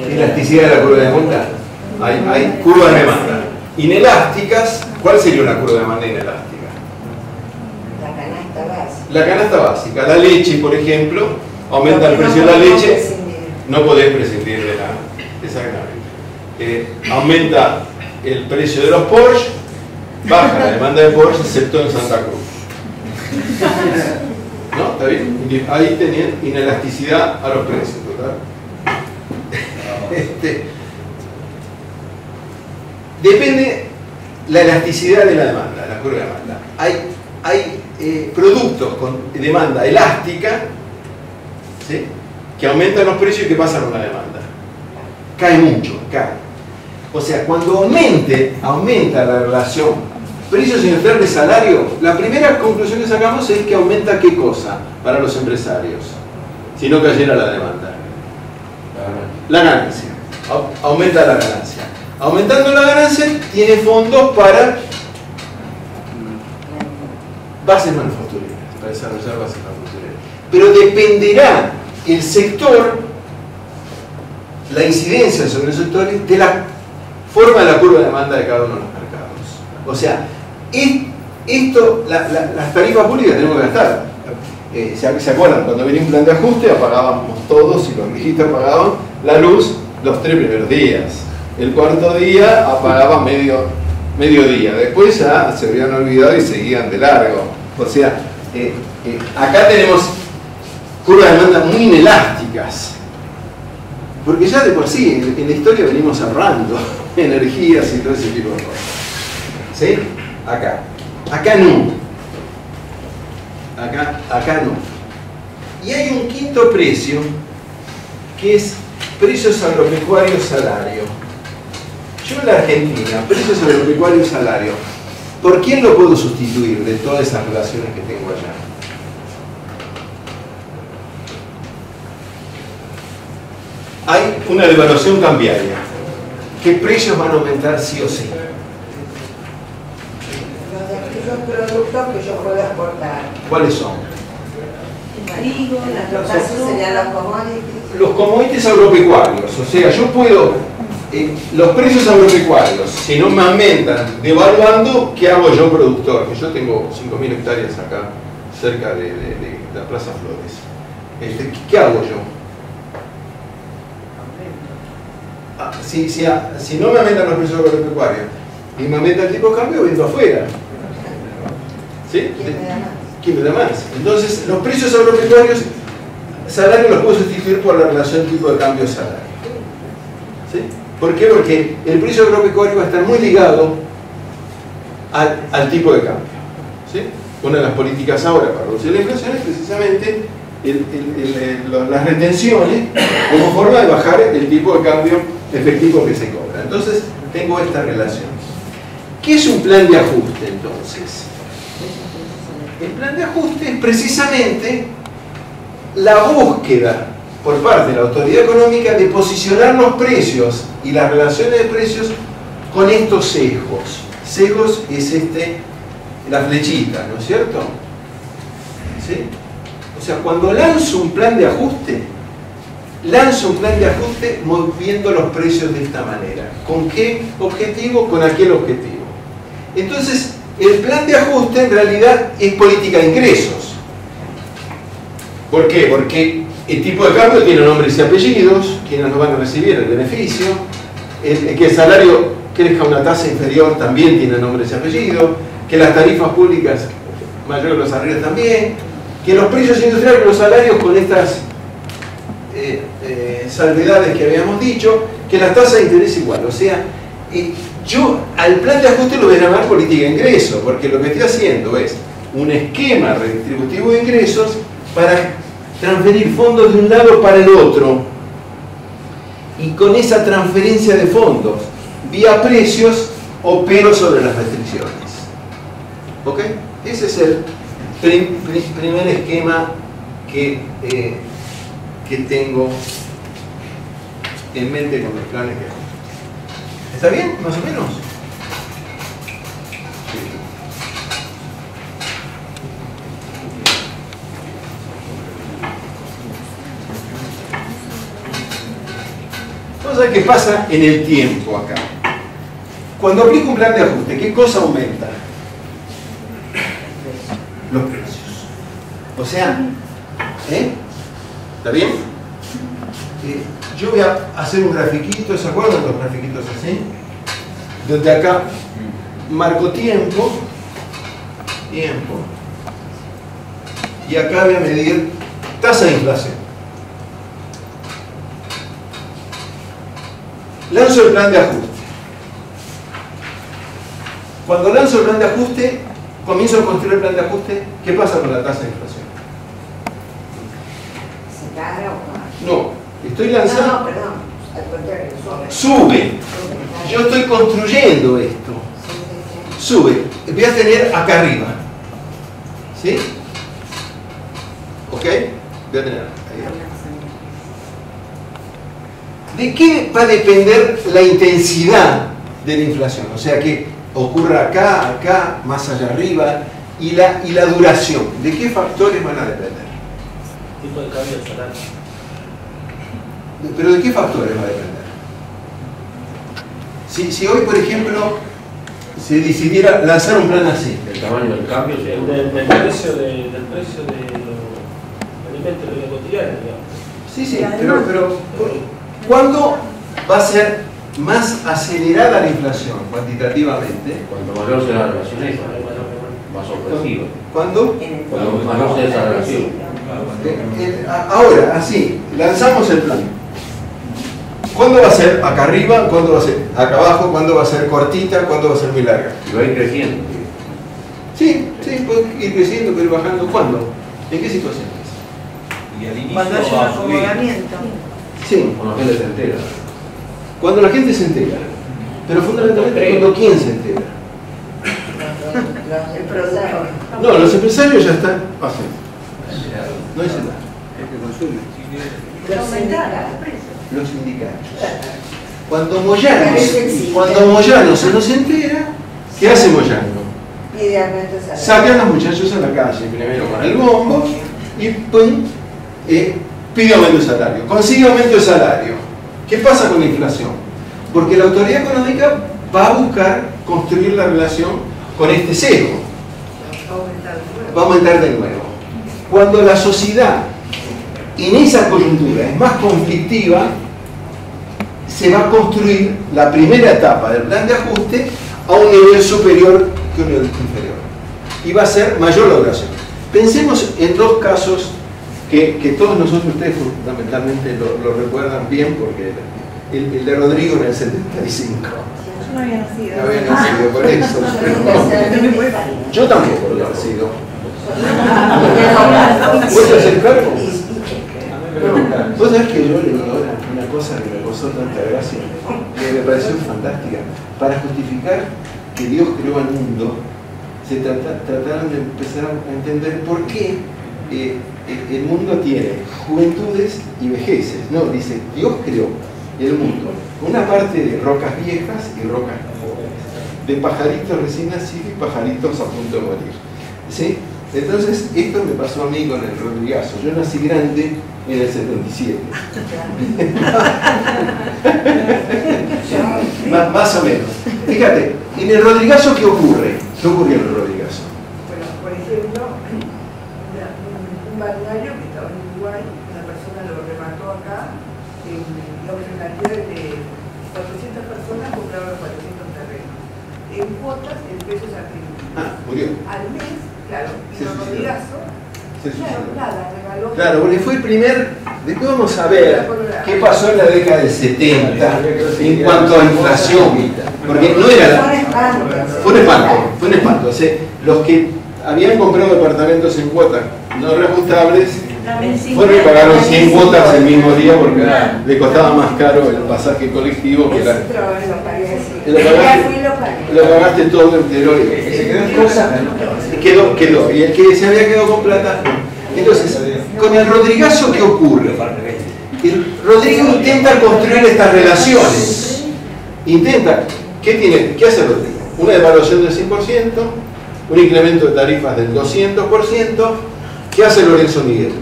Elasticidad de la curva de demanda. Hay curvas de demanda inelásticas. ¿Cuál sería una curva de demanda inelástica? La canasta básica. La canasta básica. La leche, por ejemplo, aumenta el precio de la leche. No podés prescindir de la... Exactamente. Aumenta el precio de los Porsche, baja la demanda de Porsche, excepto en Santa Cruz. ¿No? ¿Está bien? Ahí tenían inelasticidad a los precios, ¿verdad? Depende la elasticidad de la demanda, la curva de demanda. Hay productos con demanda elástica, ¿sí?, que aumentan los precios y que pasan una demanda. Cae mucho, cae. O sea, cuando aumenta la relación precios industriales de salario, la primera conclusión que sacamos es que aumenta ¿qué cosa para los empresarios? Si no cayera la demanda. La ganancia. Aumenta la ganancia. Aumentando la ganancia, tiene fondos para bases manufactureras, para desarrollar bases manufactureras. Pero dependerá el sector, la incidencia sobre los sectores, de la forma de la curva de demanda de cada uno de los mercados. O sea, las tarifas públicas tenemos que gastar. ¿Se acuerdan? Cuando venía un plan de ajuste, apagábamos todos y los registros apagaban la luz los 3 primeros días. El cuarto día apagaban mediodía. Después ya se habían olvidado y seguían de largo. O sea, acá tenemos curvas de demanda muy inelásticas. Porque ya de por sí, en la historia venimos ahorrando energías y todo ese tipo de cosas. ¿Sí? Acá. Acá no. Acá no. Y hay un quinto precio, que es precios agropecuarios salario. Yo en la Argentina, precios agropecuarios salario, ¿por quién lo puedo sustituir de todas esas relaciones que tengo allá? Hay una devaluación cambiaria. ¿Qué precios van a aumentar sí o sí? Los productos que yo puedo exportar. ¿Cuáles son? Trigo, los casos serían los commodities. Los commodities agropecuarios. O sea, yo puedo... los precios agropecuarios, si no me aumentan devaluando, ¿qué hago yo, productor? Que yo tengo 5.000 hectáreas acá, cerca de la Plaza Flores. ¿Qué hago yo? Si no me aumentan los precios agropecuarios y me aumenta el tipo de cambio, vendo afuera. ¿Sí? ¿Quién me da más? Entonces, los precios agropecuarios salarios los puedo sustituir por la relación tipo de cambio salario. ¿Sí? ¿Por qué? Porque el precio agropecuario va a estar muy ligado al tipo de cambio. ¿Sí? Una de las políticas ahora para reducir la inflación es precisamente las retenciones como forma de bajar el tipo de cambio efectivo que se cobra. Entonces, tengo esta relación. ¿Qué es un plan de ajuste entonces? El plan de ajuste es precisamente la búsqueda por parte de la autoridad económica de posicionar los precios y las relaciones de precios con estos sesgos. Sesgos es la flechita, ¿no es cierto? ¿Sí? O sea, cuando lanzo un plan de ajuste moviendo los precios de esta manera. ¿Con qué objetivo? Con aquel objetivo. Entonces, el plan de ajuste en realidad es política de ingresos. ¿Por qué? Porque el tipo de cambio tiene nombres y apellidos, quienes no van a recibir el beneficio, que el salario crezca a una tasa inferior también tiene nombres y apellidos, que las tarifas públicas mayores que los salarios también, que los precios industriales y los salarios con estas salvedades que habíamos dicho, que la tasa de interés igual. O sea, yo al plan de ajuste lo voy a llamar política de ingresos, porque lo que estoy haciendo es un esquema redistributivo de ingresos para transferir fondos de un lado para el otro, y con esa transferencia de fondos vía precios opero sobre las restricciones. ¿Ok? Ese es el primer esquema que tengo en mente con los planes de ajuste. ¿Está bien? ¿Más o menos? Sí. Vamos a ver qué pasa en el tiempo acá. Cuando aplico un plan de ajuste, ¿qué cosa aumenta? Los precios. O sea, ¿está bien? Yo voy a hacer un grafiquito, ¿se acuerdan los grafiquitos así? Donde acá marco tiempo, y acá voy a medir tasa de inflación. Lanzo el plan de ajuste. Cuando lanzo el plan de ajuste, comienzo a construir el plan de ajuste, ¿qué pasa con la tasa de inflación? ¿Se para o baja? No, estoy lanzando... No, perdón, al contrario, sube. Yo estoy construyendo esto. Sube. Voy a tener acá arriba. ¿Sí? ¿Ok? Voy a tener ahí arriba. ¿De qué va a depender la intensidad de la inflación? O sea, que ocurra acá, más allá arriba, y la duración. ¿De qué factores van a depender? Tipo de cambio del salario. ¿Pero de qué factores va a depender? Si hoy, por ejemplo, se decidiera lanzar un plan así. El tamaño del cambio, Del precio de los alimentos de la cotidiana, digamos. Sí, pero ¿cuándo va a ser más acelerada la inflación cuantitativamente? cuanto mayor sea la relación esa, más sorpresiva. ¿Cuándo? Cuando mayor sea esa relación. Ahora, así, lanzamos el plan. ¿Cuándo va a ser acá arriba? ¿Cuándo va a ser acá abajo? ¿Cuándo va a ser cortita? ¿Cuándo va a ser muy larga? Y va a ir creciendo. Sí, puede ir creciendo, puede ir bajando. ¿Cuándo? ¿En qué situaciones? Y al inicio Cuando hay un va a subir. acomodamiento. Sí, Cuando la gente se entera. cuando la gente se entera. Pero fundamentalmente cuando ¿quién se entera? El productor. No, los empresarios ya están. No dicen nada. Los sindicatos. Los sindicatos. Cuando Moyano se nos entera, ¿qué hace Moyano? Idealmente Saca a los muchachos a la calle, primero con el bombo, y pide aumento de salario. Consigue aumento de salario. ¿Qué pasa con la inflación? Porque la autoridad económica va a buscar construir la relación con este sesgo. Va a aumentar de nuevo. Cuando la sociedad en esa coyuntura es más conflictiva, se va a construir la primera etapa del plan de ajuste a un nivel superior que un nivel inferior. Y va a ser mayor la duración. Pensemos en dos casos que todos nosotros, ustedes fundamentalmente lo recuerdan bien, porque el de Rodrigo en el 75. Yo no había nacido. No había nacido, por eso. Yo tampoco lo he nacido. ¿Puedes hacer cargo? Vos sabés que yo leí ahora una cosa que me causó tanta gracia, que me pareció fantástica. Para justificar que Dios creó al mundo, se trataron de empezar a entender por qué el mundo tiene juventudes y vejeces. No, dice, Dios creó el mundo una parte de rocas viejas y rocas jóvenes, de pajaritos recién nacidos y pajaritos a punto de morir. ¿Sí? Entonces, esto me pasó a mí con el Rodrigazo. Yo nací grande en el 77. Más o menos. Fíjate, en el Rodrigazo, ¿qué ocurre? ¿Qué ocurrió en el Rodrigazo? Bueno, por ejemplo, un balneario que estaba en Uruguay, una persona lo remató acá, en cantidad de 400 personas compraron 400 terrenos. En cuotas, en pesos argentinos. Murió. Al mes, claro, y el Rodrigazo, claro, nada, regaló. Claro, porque fue el primer. Después vamos a ver qué pasó en la década del 70 en cuanto a inflación. Porque no era. Fue un espanto. O sea, los que habían comprado departamentos en cuotas no reajustables fueron y pagaron 100 cuotas el mismo día porque le costaba más caro el pasaje colectivo que la. Lo pagaste todo entero y se quedó en cosa. Quedó. Y el que se había quedado con plata. Entonces, con el Rodrigazo, ¿qué ocurre? El Rodrigo intenta construir estas relaciones. ¿Qué hace Rodrigo? Una devaluación del 100%, un incremento de tarifas del 200%. ¿Qué hace Lorenzo Miguel?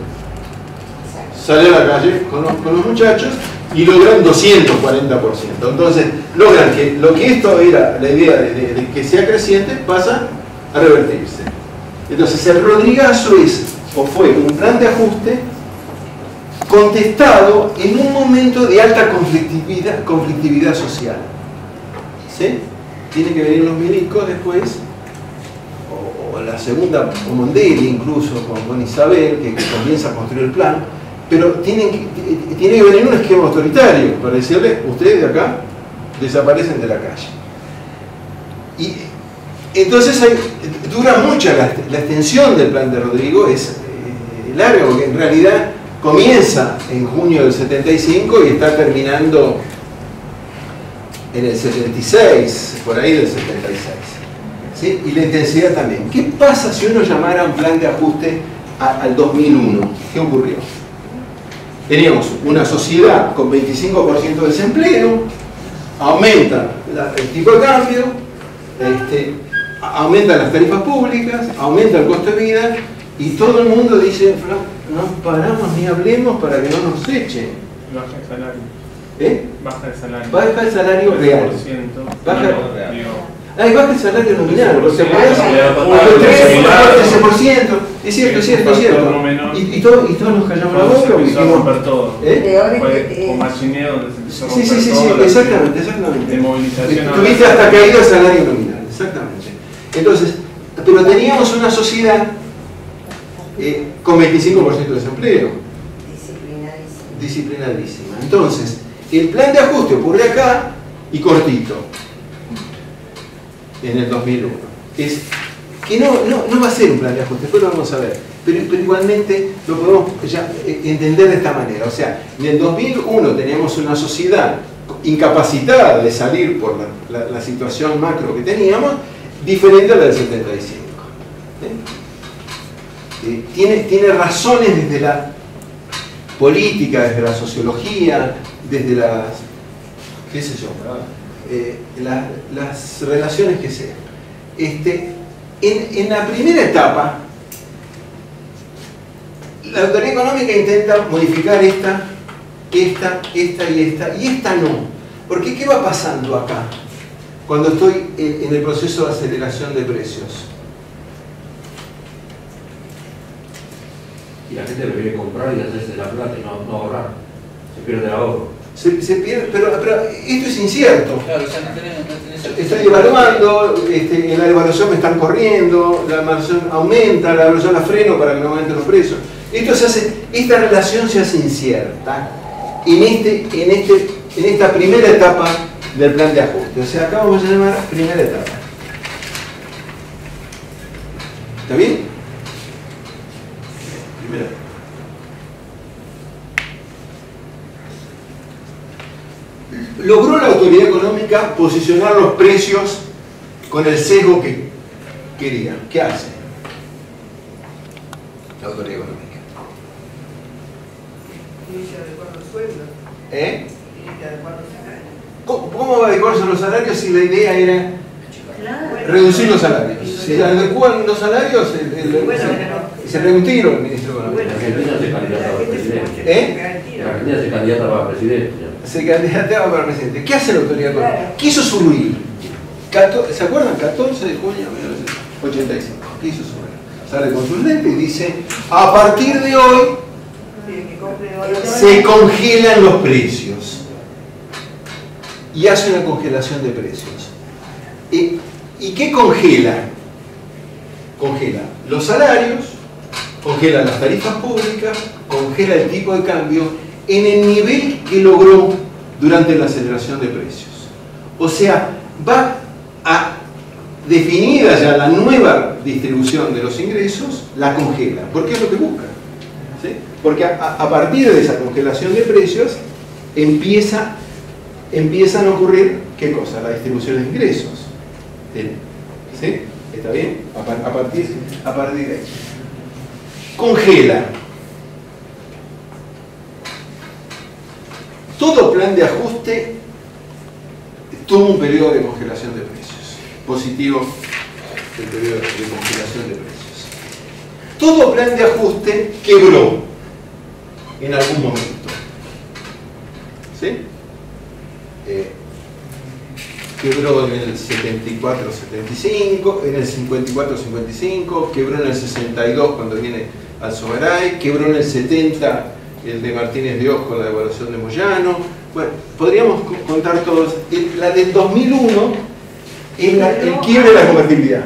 Sale a la calle con los muchachos y logran 240%. Entonces, logran que lo que esto era la idea de que sea creciente pasa a revertirse. Entonces, el Rodrigazo fue un plan de ajuste contestado en un momento de alta conflictividad social. ¿Sí? Tienen que venir los milicos después, o la segunda, o Mondelli incluso, con Isabel, que comienza a construir el plan, pero tiene que venir un esquema autoritario para decirle, ustedes de acá desaparecen de la calle. Y entonces dura mucho la extensión del plan de Rodrigo, es largo, porque en realidad comienza en junio del 75 y está terminando en el 76, por ahí del 76. ¿Sí? Y la intensidad también. ¿Qué pasa si uno llamara un plan de ajuste al 2001? ¿Qué ocurrió? Teníamos una sociedad con 25% de desempleo, aumenta el tipo de cambio, aumentan las tarifas públicas, aumenta el costo de vida y todo el mundo dice, no paramos ni hablemos para que no nos echen. Baja el salario. Baja el salario. Baja el salario real. Baja el salario nominal. O sea, 13%. Es cierto, es cierto, es cierto. Y todos nos callamos la boca. Fue con machineo donde se empezó a romper sí, exactamente. De movilización. Tuviste hasta caída el salario nominal, exactamente. Entonces, pero teníamos una sociedad con 25% de desempleo. Disciplinadísima. Entonces, el plan de ajuste ocurre acá y cortito, en el 2001. Es que no va a ser un plan de ajuste, después lo vamos a ver, pero igualmente lo podemos ya entender de esta manera. O sea, en el 2001 teníamos una sociedad incapacitada de salir por la situación macro que teníamos, diferente a la del 75. Tiene razones desde la política, desde la sociología, desde las, qué sé yo, las relaciones que sean. En la primera etapa, la autoridad económica intenta modificar esta y esta no. Porque ¿qué va pasando acá? Cuando estoy en el proceso de aceleración de precios. Y la gente prefiere comprar y hacerse la plata y no ahorrar. Se pierde el ahorro. Se pierde, pero esto es incierto. Claro, o sea, no tenés Estoy evaluando, en la evaluación me están corriendo, la evaluación aumenta, la evaluación la freno para que no aumenten los precios. Esta relación se hace incierta en esta primera etapa del plan de ajuste. O sea, acá vamos a llamar primera etapa. ¿Está bien? Primera etapa. Logró la autoridad económica posicionar los precios con el sesgo que quería. ¿Qué hace la autoridad económica? Inicia adecuando los sueldos. Inicia adecuando los salarios. ¿Cómo va a adecuarse los salarios si la idea era reducir los salarios? Si se adecuan los salarios, se retiro el ministro económico. Argentina se candidata para presidente. Argentina se candidata para presidente. Se candidateaba para presidente. ¿Qué hace la autoridad económica? Quiso subir. ¿Se acuerdan? 14 de junio de 1985. Quiso subir. Sale con sus lentes y dice, a partir de hoy se congelan los precios. Y hace una congelación de precios. ¿Y qué congela? Congela los salarios, congela las tarifas públicas, congela el tipo de cambio en el nivel que logró durante la aceleración de precios. O sea, va a definida ya la nueva distribución de los ingresos, la congela, porque es lo que busca. ¿Sí? Porque a partir de esa congelación de precios empiezan a ocurrir, ¿qué cosa? La distribución de ingresos. ¿Sí? ¿Está bien? A partir de ahí. Congela. Todo plan de ajuste tuvo un periodo de congelación de precios. Positivo el periodo de congelación de precios. Todo plan de ajuste quebró en algún momento. ¿sí? Quebró en el 74-75, en el 54-55, quebró en el 62 cuando viene Alzogaray, quebró en el 70 el de Martínez de Oz con la devaluación de Moyano. Bueno, podríamos contar todos. La del 2001 es el quiebre de la convertibilidad.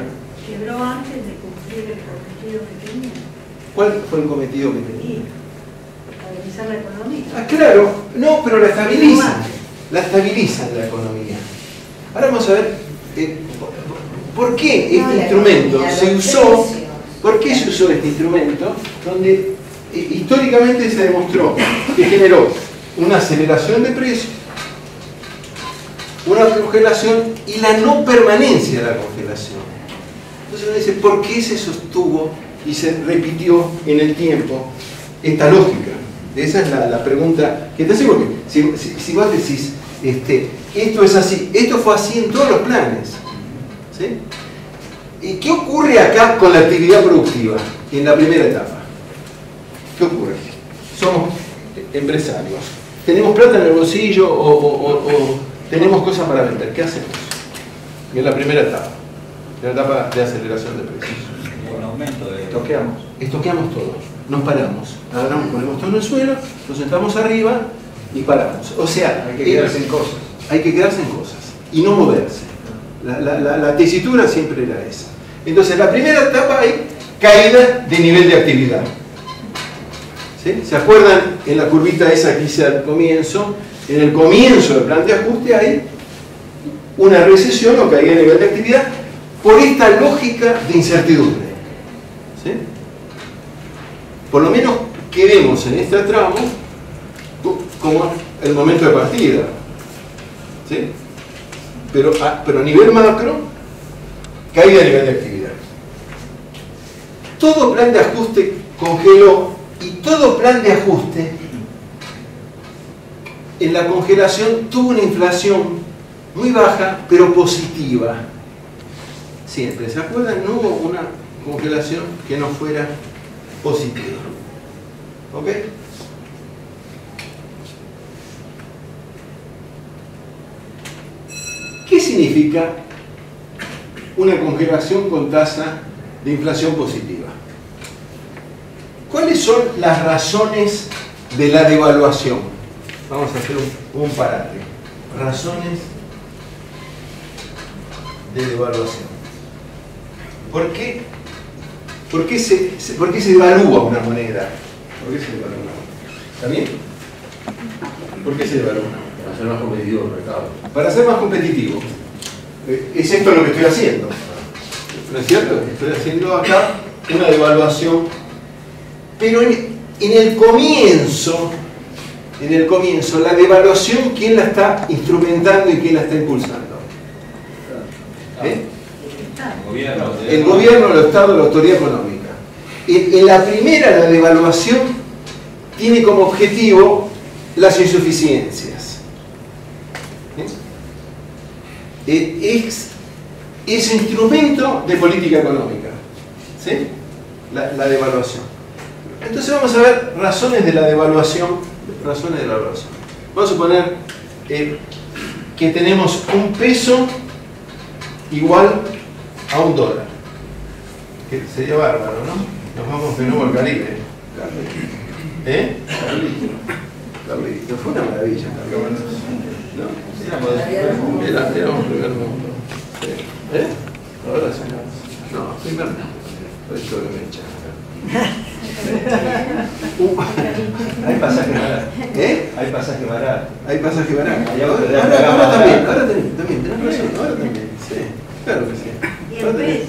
Quebró antes de cumplir el cometido que tenía. ¿Cuál fue el cometido que tenía? Estabilizar la economía. Ah, claro, no, pero la estabilizan. La estabilizan la economía. Ahora vamos a ver por qué este instrumento se usó. ¿Por qué se usó este instrumento? Donde históricamente se demostró que generó una aceleración de precios, una congelación y la no permanencia de la congelación. Entonces uno dice, ¿por qué se sostuvo y se repitió en el tiempo esta lógica? Esa es la pregunta que te hace, porque si vos decís, esto es así, esto fue así en todos los planes, ¿sí? ¿Y qué ocurre acá con la actividad productiva en la primera etapa? ¿Qué ocurre? Somos empresarios, tenemos plata en el bolsillo o tenemos cosas para vender. ¿Qué hacemos? En la primera etapa, la etapa de aceleración de precios. Con aumento de... Estoqueamos todo, nos paramos, agarramos, ponemos todo en el suelo, nos sentamos arriba y paramos. O sea, hay que quedarse en cosas. Hay que quedarse en cosas y no moverse. La tesitura siempre era esa. Entonces, en la primera etapa hay caída de nivel de actividad. ¿Sí? ¿Se acuerdan en la curvita esa que hice al comienzo? En el comienzo del plan de ajuste hay una recesión o caída de nivel de actividad por esta lógica de incertidumbre. ¿Sí? Por lo menos que vemos en este tramo como el momento de partida. ¿Sí? Pero a nivel macro, caída de nivel de actividad. Todo plan de ajuste congeló y todo plan de ajuste en la congelación tuvo una inflación muy baja pero positiva. Siempre, ¿se acuerdan? No hubo una congelación que no fuera positiva. ¿Ok? ¿Qué significa una congelación con tasa de inflación positiva? ¿Cuáles son las razones de la devaluación? Vamos a hacer un parate. Razones de devaluación. ¿Por qué se devalúa una moneda? ¿Por qué se devalúa una moneda? ¿Está bien? ¿Por qué se devalúa una moneda? Para ser más competitivo el mercado. Para ser más competitivo. Es esto lo que estoy haciendo. ¿No es cierto? Estoy haciendo acá una devaluación. Pero en el comienzo, la devaluación, ¿quién la está instrumentando y quién la está impulsando? El gobierno, el Estado, la autoridad económica. En la primera, la devaluación tiene como objetivo las insuficiencias. Es instrumento de política económica, ¿sí? La devaluación. Entonces vamos a ver razones de la devaluación. Vamos a suponer que tenemos un peso igual a un dólar. Que sería bárbaro, ¿no? Nos vamos de nuevo al Caribe. Carlito, fue una maravilla, Carlitos. ¿No? Era un primer mundo. Ahora sí. No, primer mundo. Por eso lo me echan. Hay pasaje barato. Hay pasaje barato. Hay pasaje barato. Ahora también, tenés razón, ahora también. Sí, claro que sí.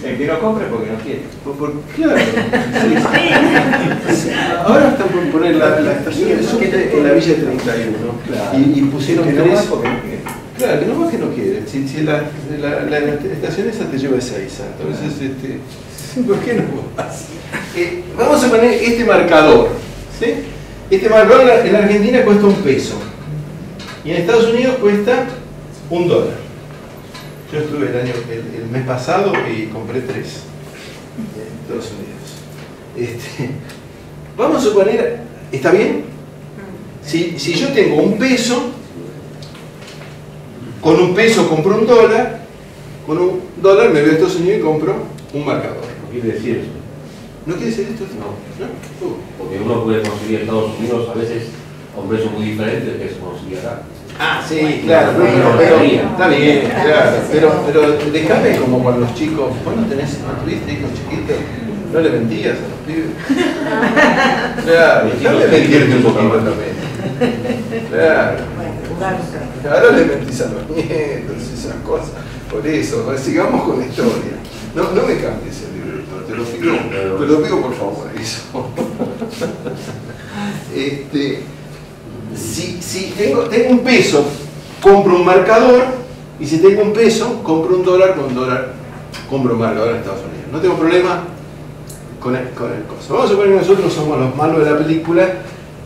El que no compre porque no quiere. Claro. Sí. Ahora están por poner la estación de subte en la Villa 31. Claro. Y pusieron que 3. No porque no quiere. Claro, que no más que no quiere. Si la estación esa te lleva a Ezeiza. Entonces, ¿por qué no vas? Vamos a poner este marcador. ¿Sí? Este marcador en la Argentina cuesta un peso. Y en Estados Unidos cuesta $1. Yo estuve el mes pasado y compré 3 en Estados Unidos. Vamos a suponer, ¿está bien? Si yo tengo un peso con un peso compro un dólar, con un dólar me voy a Estados Unidos y compro un marcador. No quiere decir eso. ¿No quiere decir esto? No. ¿No? Porque uno puede conseguir en Estados Unidos a veces a un precio muy diferente del que se consigue acá. Ah, sí, claro, pero está bien, claro, pero déjame como cuando los chicos, vos no tuviste hijos chiquitos, no le mentías a los pibes. Claro, déjame mentirte un poquito también. Claro. Ahora le mentís a los nietos, esas cosas. Por eso, sigamos con la historia. No me cambies el libreto, te lo pido por favor, eso. Si tengo un peso, compro un marcador, y si tengo un peso, compro un dólar, con dólar compro un marcador en Estados Unidos. No tengo problema con el costo. Vamos a suponer que nosotros somos los malos de la película,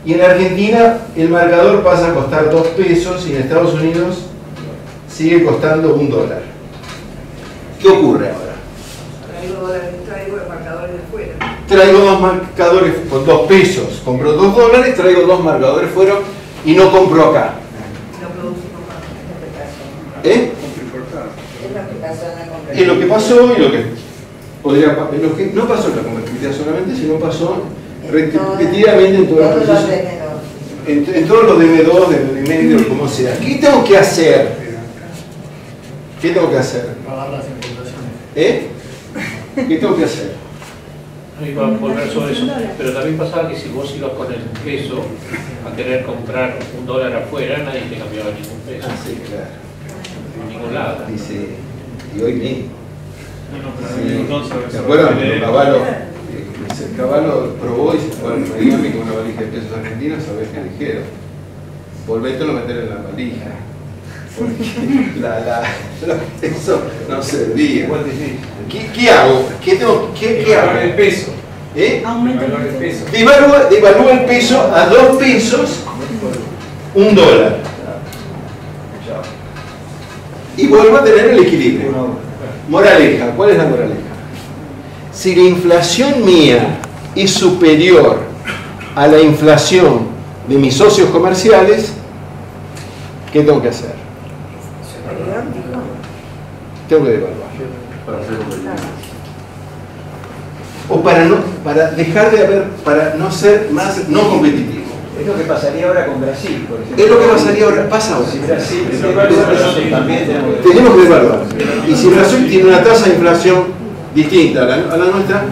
y en Argentina el marcador pasa a costar 2 pesos, y en Estados Unidos sigue costando $1. ¿Qué ocurre ahora? Traigo marcadores de afuera. Traigo 2 marcadores con 2 pesos, compro $2, traigo 2 marcadores fuera y no compro acá. No producimos más. ¿Eh? Es lo que pasó y lo que podría pasar. Lo que no pasó en la convertibilidad solamente, sino pasó repetidamente en todo el proceso. En todos los DB2, de medio, como sea. ¿Qué tengo que hacer? ¿Qué tengo que hacer? Pagar las importaciones. ¿Qué tengo que hacer? Iba a volver sobre eso, pero también pasaba que si vos ibas con el peso a querer comprar $1 afuera, nadie te cambiaba ningún peso. Ah, sí, claro. En ningún lado. Dice, y hoy mismo. ¿Se acuerdan? El Caballo probó y se fue al Miami con una valija de pesos argentinos, ¿sabés qué dijeron? Volvételo a meter en la valija. Porque eso no servía. ¿Qué hago? ¿Qué hago? El peso. Aumenta el peso. Devalúa el peso a 2 pesos, $1. Y vuelvo a tener el equilibrio. Moraleja, ¿cuál es la moraleja? Si la inflación mía es superior a la inflación de mis socios comerciales, ¿qué tengo que hacer? Tengo que devaluar. O para dejar de haber, para no ser más no competitivo. Es lo que pasaría ahora con Brasil, por ejemplo. Es lo que pasaría ahora, pasa ahora. Si Brasil también tenemos que devaluar. Y si Brasil tiene una tasa de inflación distinta a la nuestra,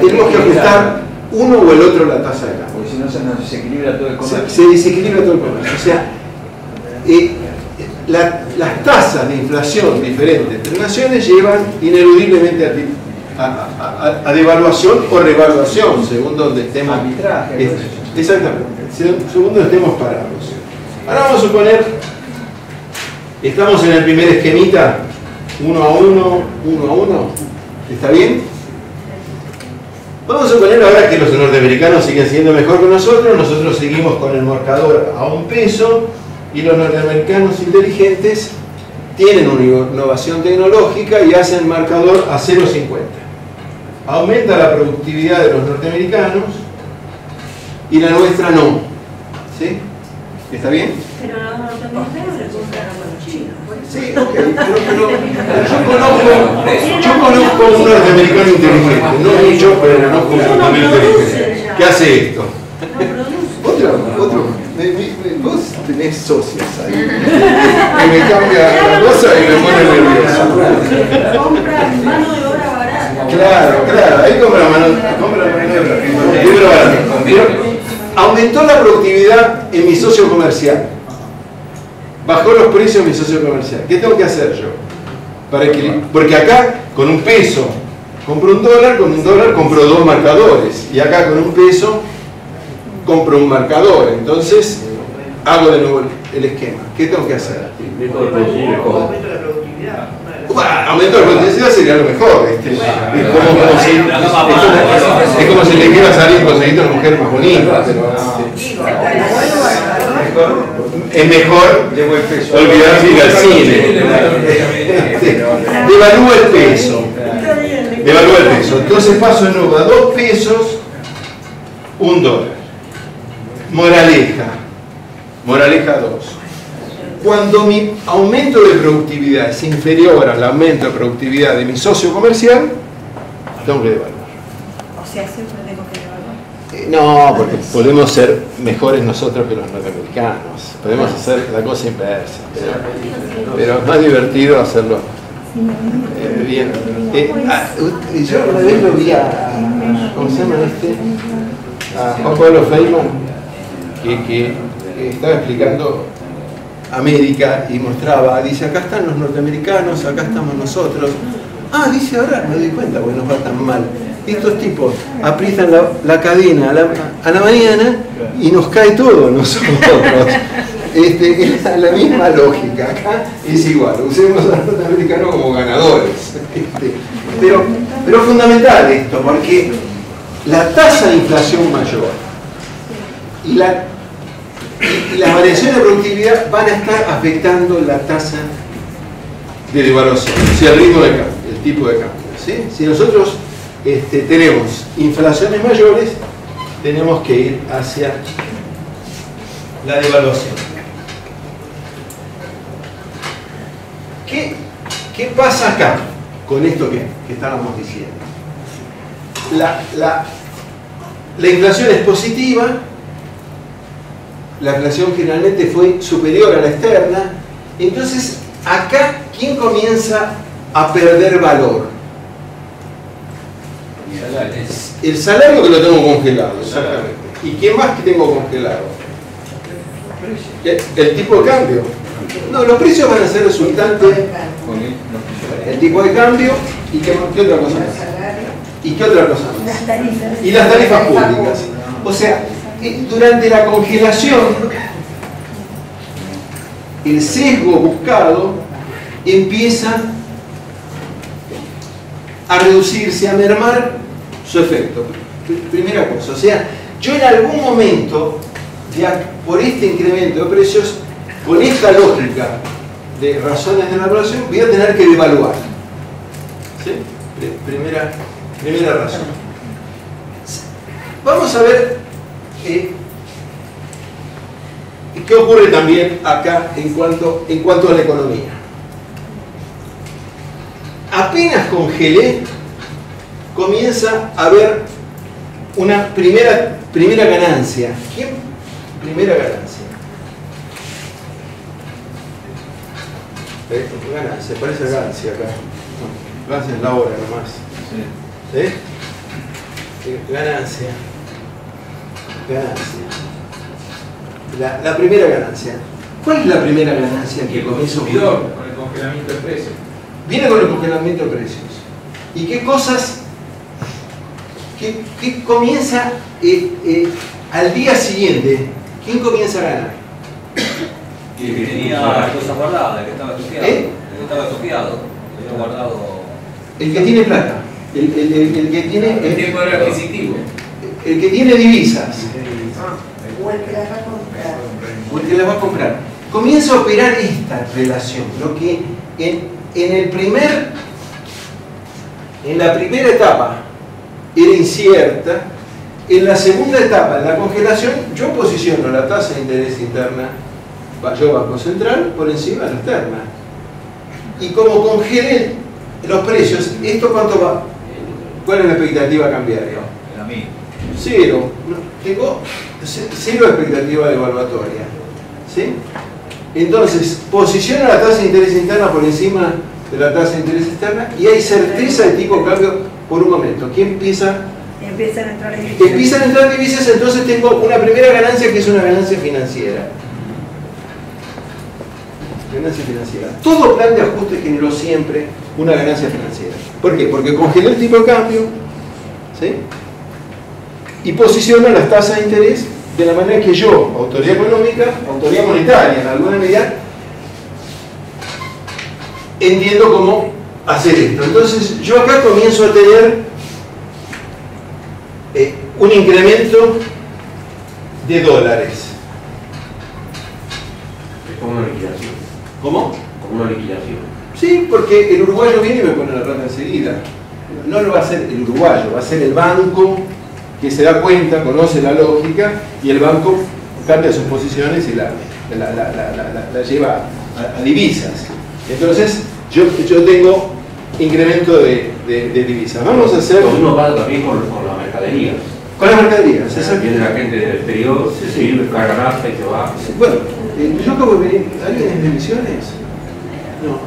tenemos que ajustar uno o el otro la tasa de cambio. Porque si no se nos desequilibra todo el comercio. Se desequilibra todo el comercio. O sea, las tasas de inflación diferentes entre naciones llevan ineludiblemente a devaluación o revaluación, según donde estemos. Arbitraje. Exactamente, según donde estemos parados. Ahora vamos a suponer, estamos en el primer esquemita, 1 a 1, 1 a 1. ¿Está bien? Vamos a suponer ahora que los norteamericanos siguen siendo mejor que nosotros seguimos con el marcador a 1 peso, y los norteamericanos inteligentes tienen una innovación tecnológica y hacen marcador a 0,50. Aumenta la productividad de los norteamericanos y la nuestra no. ¿Sí? ¿Está bien? Pero los norteamericanos se compran con los chinos. Sí, ok, pero yo conozco un norteamericano inteligente, no mucho, pero conozco un norteamericano inteligente. ¿Qué hace esto? Otro. Vos tenés socios ahí. Y me cambia la cosa y me pone nervioso. Compran mano de obra barata. Claro, ahí compra mano de obra barata. Aumentó la productividad en mi socio comercial. Bajó los precios en mi socio comercial. ¿Qué tengo que hacer yo? Porque acá, con un peso, compro $1, con $1 compro 2 marcadores. Y acá, con un peso, compro un marcador. Entonces, hago de nuevo el esquema. ¿Qué tengo que hacer? Aumento la productividad. Aumento la productividad sería lo mejor. Es como si le quieras salir y conseguirte una mujer más bonita. Es mejor olvidarse de ir al cine. Devalúa el peso. Entonces paso de nuevo a 2 pesos, $1. Moraleja 2. cuando mi aumento de productividad es inferior al aumento de productividad de mi socio comercial, tengo que devaluar. O sea, siempre tengo que devaluar. No, porque podemos ser mejores nosotros que los norteamericanos. Podemos hacer la cosa inversa. Pero es más divertido hacerlo bien. Yo una vez lo vi ¿cómo se llama este? A Juan Pablo Feynman, que estaba explicando América y mostraba, dice, acá están los norteamericanos, acá estamos nosotros. Ah, dice, ahora me doy cuenta porque nos va tan mal. Estos tipos aprietan la cadena a la mañana y nos cae todo nosotros. Es la misma lógica, acá es igual, usemos a los norteamericanos como ganadores. Pero fundamental esto, porque la tasa de inflación mayor y las variaciones de productividad van a estar afectando la tasa de devaluación, o sea, el ritmo de cambio, el tipo de cambio. ¿Sí? Si nosotros tenemos inflaciones mayores, tenemos que ir hacia la devaluación. ¿Qué pasa acá con esto que estábamos diciendo? La inflación es positiva, la inflación generalmente fue superior a la externa, entonces acá, ¿quién comienza a perder valor? El salario que lo tengo congelado, exactamente. ¿Y qué más que tengo congelado? El tipo de cambio. No, los precios van a ser resultantes el tipo de cambio y qué otra cosa más. ¿Y qué otra cosa más? Y las tarifas públicas. O sea, durante la congelación, el sesgo buscado empieza a reducirse, a mermar su efecto. Primera cosa, o sea, yo en algún momento, por este incremento de precios, con esta lógica de razones de evaluación, voy a tener que devaluar. ¿Sí? Primera razón. Vamos a ver qué ocurre también acá en cuanto a la economía. Apenas congelé, comienza a haber una primera ganancia. ¿Qué primera ganancia? Ganancia, parece ganancia acá. No, ganancia es la hora nomás. ¿Sí? Ganancia. La primera ganancia. ¿Cuál es la primera ganancia que comienza a ocurrir? Con el congelamiento de precios. Viene con el congelamiento de precios. ¿Y qué cosas que comienza al día siguiente? ¿Quién comienza a ganar? Y el que tenía cosas guardadas, el que estaba estoqueado. El que estaba estoqueado, el que había guardado. El que tiene plata. El que tiene poder adquisitivo. El que tiene divisas. O el que las va a comprar. O el que las va a comprar. Comienza a operar esta relación. Lo que en la primera etapa era incierta, en la segunda etapa, en la congelación, yo posiciono la tasa de interés interna, yo Banco Central, por encima de la externa. Y como congelé los precios, ¿esto cuánto va? ¿Cuál es la expectativa cambiaria? La misma. Cero. Tengo cero expectativa devaluatoria. ¿Sí? Entonces, posiciono la tasa de interés interna por encima de la tasa de interés externa y hay certeza de tipo de cambio por un momento. ¿Quién empieza? Empiezan a entrar divisas. Empiezan a entrar divisas, entonces tengo una primera ganancia que es una ganancia financiera. Ganancia financiera. Todo plan de ajuste generó siempre una ganancia financiera. ¿Por qué? Porque congeló el tipo de cambio, ¿sí? Y posiciono las tasas de interés de la manera que yo, autoridad económica, autoridad monetaria, en alguna medida, entiendo cómo hacer esto. Entonces, yo acá comienzo a tener un incremento de dólares. Es como una liquidación. ¿Cómo? Como una liquidación. Sí, porque el uruguayo viene y me pone la plata enseguida. No lo va a hacer el uruguayo, va a ser el banco que se da cuenta, conoce la lógica y el banco cambia sus posiciones y la la lleva a divisas. Entonces, yo tengo incremento de divisas. Vamos a hacer... Uno va también con la mercadería. Con las mercaderías, exacto. Viene la gente del exterior, se sirve, carga nafta y se va. Bueno, yo acabo de venir. ¿Alguien es de Misiones? No.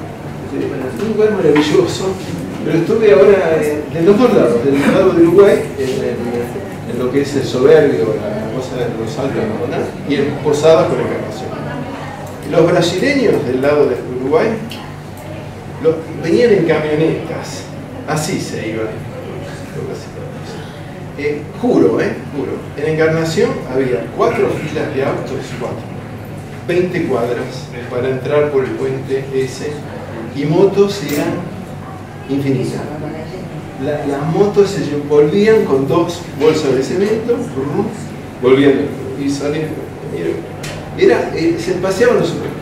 Es un lugar maravilloso. Pero estuve ahora de los dos lados, del lado de Uruguay, en lo que es el Soberbio, la cosa de los Altos de Maldonado, y en Posadas con Encarnación. Los brasileños del lado de Uruguay venían en camionetas, así se iban. Juro. En Encarnación había 4 filas de autos, 20 cuadras para entrar por el puente ese, y motos eran infinitas. Las motos se volvían con 2 bolsas de cemento, volviendo y saliendo. Se paseaban los supermercados.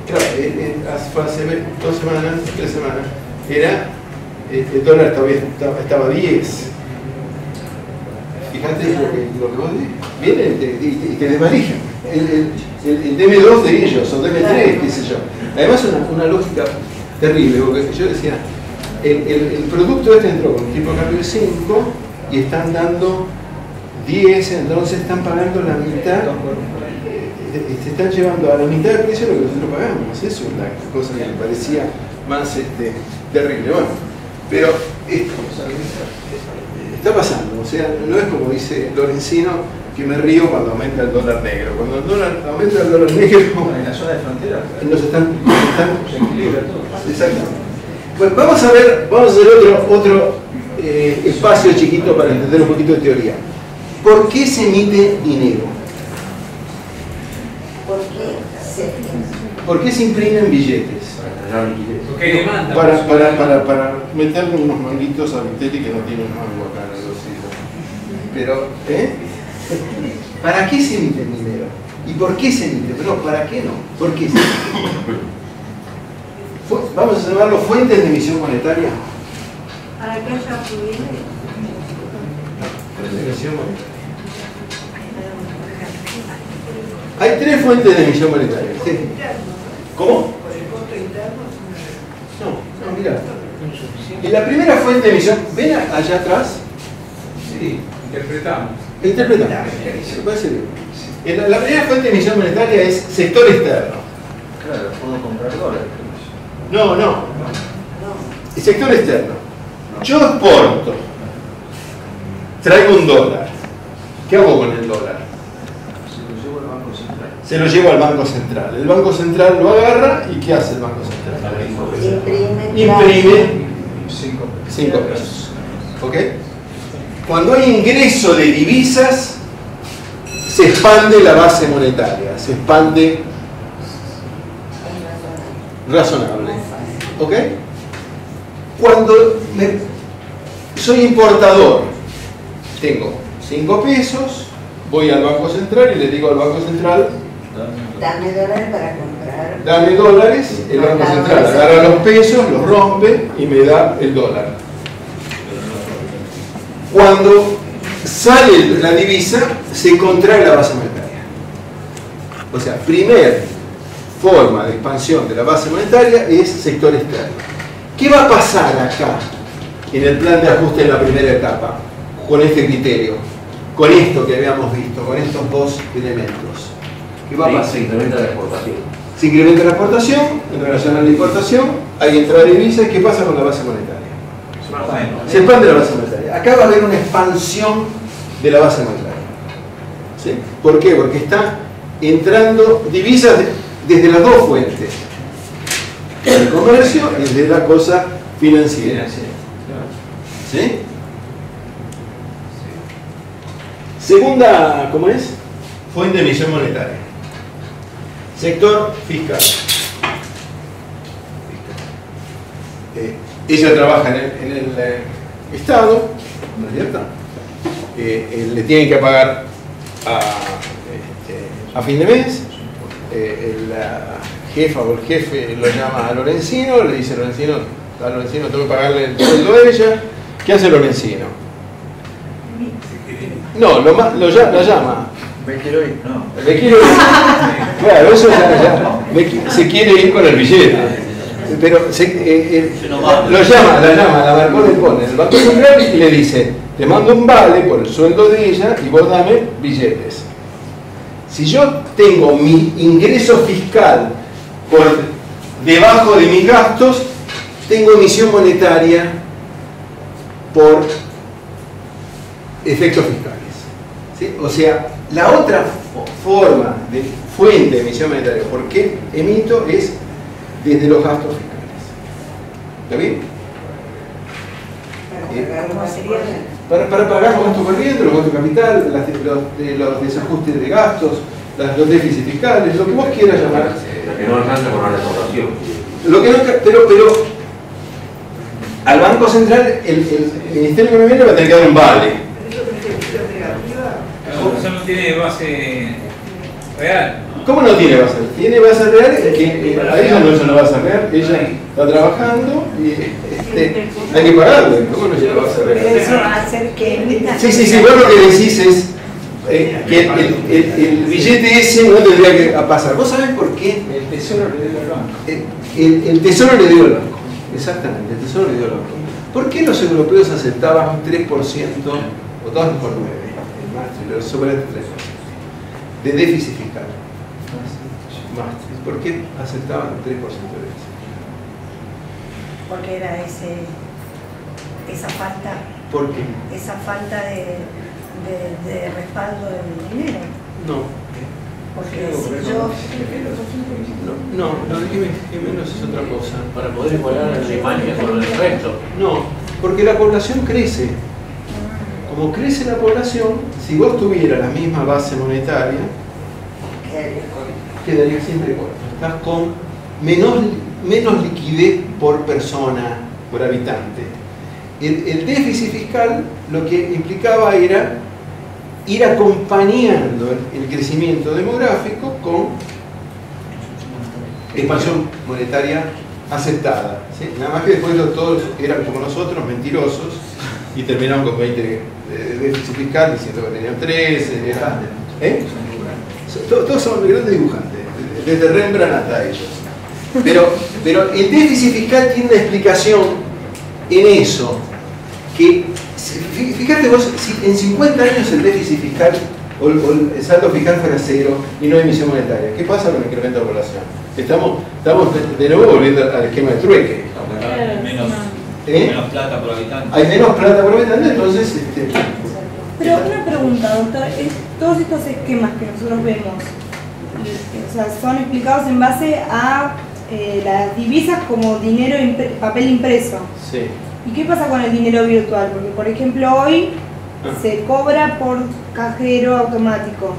Claro, hace 2 semanas, 3 semanas, el dólar todavía estaba 10. Fíjate lo que vos dices. Vienen y te desvalijan. El DM2 de ellos, o DM3, qué sé yo. Además, una lógica terrible, porque yo decía, el producto este entró con un tipo de cambio de 5 y están dando 10, entonces están pagando la mitad, se están llevando a la mitad del precio de lo que nosotros pagamos. Eso es una cosa que me parecía más terrible. Bueno, pero esto está pasando, o sea, no es como dice Lorenzino, que me río cuando aumenta el dólar negro. Cuando aumenta el dólar negro, en la zona de frontera, nos están se equilibra todo. Exactamente. Bueno, vamos a hacer otro espacio chiquito para entender un poquito de teoría. ¿Por qué se emite dinero? ¿Por qué se imprimen billetes? Porque hay demanda. Para meterle unos manguitos a Vitelli que no tiene mango acá en el bolsillo. Pero, ¿para qué se emite el dinero? ¿Y por qué se emite? Pero, ¿para qué no? ¿Por qué se emite? Vamos a llamarlo fuentes de emisión monetaria. Para que haya fluidez. Hay 3 fuentes de emisión monetaria. ¿Sí? ¿Cómo? No, mira. Y la primera fuente de emisión, ¿ven allá atrás? Sí, interpretamos. La primera fuente de emisión monetaria es sector externo. Claro, puedo comprar dólares. No. El sector externo. Yo exporto, traigo un dólar. ¿Qué hago con el dólar? Se lo llevo al Banco Central. El Banco Central lo agarra y ¿qué hace el Banco Central? Imprime 5 pesos. ¿Ok? Cuando hay ingreso de divisas, se expande la base monetaria, se expande razonable. ¿Ok? Cuando soy importador, tengo 5 pesos, voy al Banco Central y le digo al Banco Central: dame dólares para comprar. Dame dólares, el Banco Central agarra los pesos, los rompe y me da el dólar. Cuando sale la divisa, se contrae la base monetaria. O sea, primer forma de expansión de la base monetaria es sector externo. ¿Qué va a pasar acá en el plan de ajuste en la primera etapa con este criterio? Con esto que habíamos visto, con estos 2 elementos. ¿Qué va a pasar? Se incrementa la exportación. Se incrementa la exportación, en relación a la importación, hay entrada de divisas. ¿Qué pasa con la base monetaria? Se expande la base monetaria. Acá va a haber una expansión de la base monetaria. ¿Sí? ¿Por qué? Porque está entrando divisas desde las 2 fuentes. El comercio y desde la cosa financiera. ¿Sí? Segunda, ¿cómo es? Fuente de emisión monetaria. Sector fiscal. Ella trabaja en el Estado, ¿no es cierto? Le tienen que pagar a fin de mes. La jefa o el jefe lo llama a Lorenzino, le dice a Lorenzino tengo que pagarle el sueldo de ella. ¿Qué hace Lorenzino? No, la llama Me quiero ir, no. Me quiero ir. Claro, eso ya se quiere ir con el billete. Pero lo llama, la marcó, le pone el Banco Central y le dice: te mando un vale por el sueldo de ella y vos dame billetes. Si yo tengo mi ingreso fiscal por debajo de mis gastos, tengo emisión monetaria por efectos fiscales. ¿Sí? O sea, la otra forma de fuente de emisión monetaria, ¿por qué emito? Es desde los gastos fiscales. ¿Está bien? Para pagar los gastos corrientes, los gastos de capital, los desajustes de gastos, los déficits fiscales, lo que vos quieras llamar. La que no alcanza con la recaudación. Pero al Banco Central, el Ministerio de Economía le va a tener que dar un vale. Eso no tiene base real. ¿Cómo no tiene base? Tiene base real, que a ella no es una base real, ella está trabajando y hay que pagarle. ¿Cómo no tiene base real? Pero eso va a hacer que... Sí, vos lo que decís es que el billete ese no tendría que pasar. ¿Vos sabés por qué? El Tesoro le dio al banco. El Tesoro le dio al banco. Exactamente, el Tesoro le dio al banco. ¿Por qué los europeos aceptaban un 3% o 2 por 9? Sobre el 3% de déficit fiscal. ¿Por qué aceptaban el 3% de déficit? Porque era esa falta. ¿Por qué? Esa falta de respaldo del dinero. No. Porque si yo... No, menos es otra cosa. Para poder igualar a Alemania con el resto. No, porque la población crece. Como crece la población, si vos tuvieras la misma base monetaria, quedaría siempre igual. Estás con menos liquidez por persona, por habitante. El déficit fiscal lo que implicaba era ir acompañando el crecimiento demográfico con expansión monetaria aceptada. ¿Sí? Nada más que después todos eran como nosotros, mentirosos, y terminaron con 20 de déficit fiscal diciendo que tenían 13. Todos son grandes dibujantes, desde Rembrandt hasta ellos. Pero el déficit fiscal tiene una explicación en eso, que fíjate vos, si en 50 años el déficit fiscal o el saldo fiscal fuera cero y no hay emisión monetaria, ¿qué pasa con el incremento de población? Estamos de nuevo volviendo al esquema de trueque. Menos plata por habitante. Hay menos plata por habitante, entonces... Pero una pregunta, doctor, todos estos esquemas que nosotros vemos, o sea, son explicados en base a las divisas como dinero, papel impreso. Sí. ¿Y qué pasa con el dinero virtual? Porque, por ejemplo, hoy se cobra por cajero automático,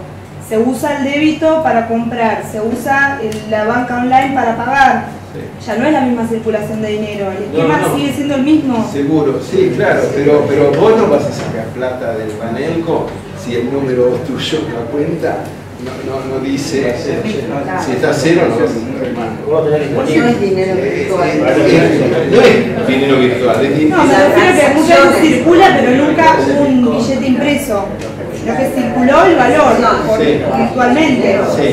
se usa el débito para comprar, se usa la banca online para pagar. Sí. Ya no es la misma circulación de dinero, el esquema sigue siendo el mismo. Seguro, sí, claro, pero vos no vas a sacar plata del Banelco si el número tuyo en la cuenta no dice si está cero o no. No es dinero virtual. No es dinero virtual, es dinero. No, me refiero que muchas veces circula, pero nunca un billete impreso, sino que circuló el valor virtualmente. Sí.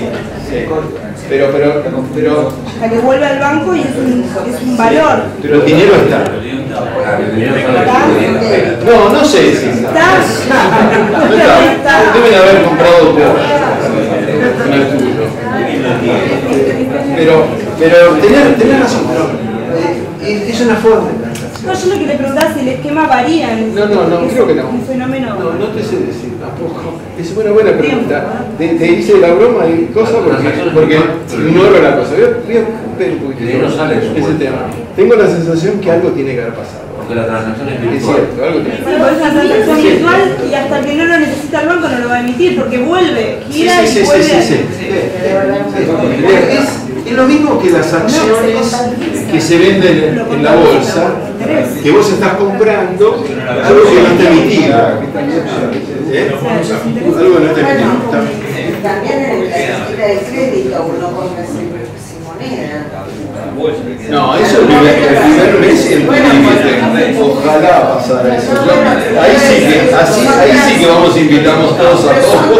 Pero hasta que vuelve al banco y es un valor. Pero el dinero está. No sé si está. Deben haber comprado pero tenés razón, es una forma de transacción. No, yo lo que le preguntaba si el esquema varía. No, creo que no. Un fenómeno. No te sé decir tampoco. Es una buena pregunta. Te hice la broma y cosas porque ignoro la cosa. Voy a ver un poquito ese tema. Tengo la sensación que algo tiene que haber pasado. Porque la transacción es virtual. Es cierto, algo tiene que haber pasado. Es una transacción virtual y hasta que no lo necesita el banco no lo va a emitir porque vuelve, gira y vuelve. Es lo mismo que las acciones que se venden en la bolsa, que vos estás comprando algo que no está emitido. Algo que no está emitido. También en la tarjeta de crédito uno compra sin moneda. No, eso es el primer mes y el límite. Ojalá pasara eso. Ahí sí que vamos, invitamos todos a todos.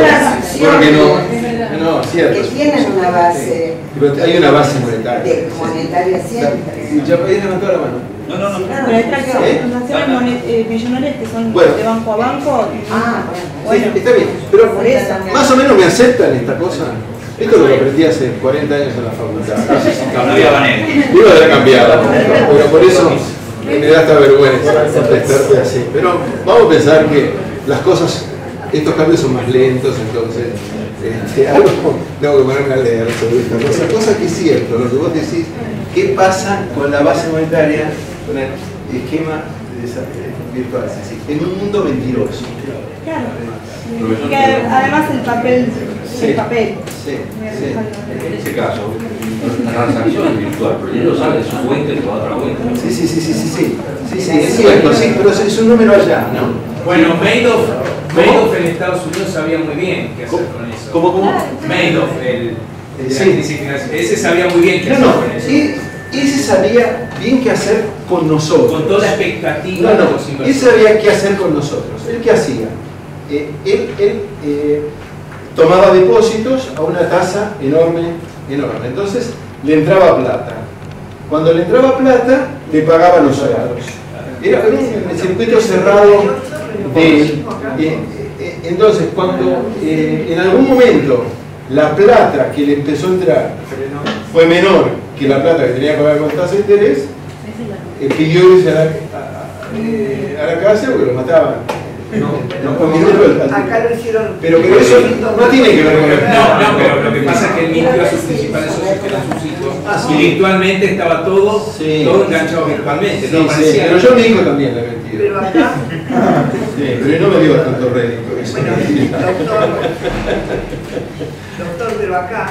Porque no, cierto. Que tienen una base. Pero hay una base monetaria. Monetaria siempre. ¿Ya podéis levantar la mano? No. Pero hay transacciones millonarias que son Bueno. de banco a banco. Sí, está bien, pero Por eso. más o menos me aceptan esta cosa. Esto es lo que aprendí hace 40 años en la facultad. No había manera. Digo de haber cambiado, pero por eso me da esta vergüenza contestarte así. Pero vamos a pensar que las cosas, estos cambios son más lentos, entonces algo tengo que ponerme a leer sobre esta cosa que es cierto, lo que vos decís, ¿qué pasa con la base monetaria, con el esquema virtual? Es decir, en un mundo mentiroso. Claro. Que además el papel. Sí. Sí. En ese caso, la transacción es virtual, pero el dinero sale de su cuenta y se va a otra cuenta. Sí, es cierto, sí, pero es un número allá, ¿no? Bueno, Madoff en Estados Unidos sabía muy bien qué hacer con eso. ¿Cómo? Madoff, el de la Sí. crisis financiera, ese sabía muy bien qué hacer No, con eso. ese sabía bien qué hacer con nosotros. Con toda la expectativa de los Él inversores. sabía qué hacer con nosotros. ¿Él qué hacía? Él tomaba depósitos a una tasa enorme. Entonces le entraba plata. Cuando le entraba plata, le pagaba los salarios. Era un circuito cerrado de él. Entonces, cuando en algún momento la plata que le empezó a entrar fue menor que la plata que tenía que pagar con tasa de interés, pidió irse a la cárcel porque lo mataban. Acá lo hicieron. Pero eso no tiene que ver con el... No, pero lo que pasa es que él mintió a sus principales socios, que eran sus hijos, y virtualmente estaba todo enganchado virtualmente. Sí, pero yo a mi hijo también le mentí. Pero acá. Sí, pero no me dio tanto rédito. Bueno, doctor, pero acá,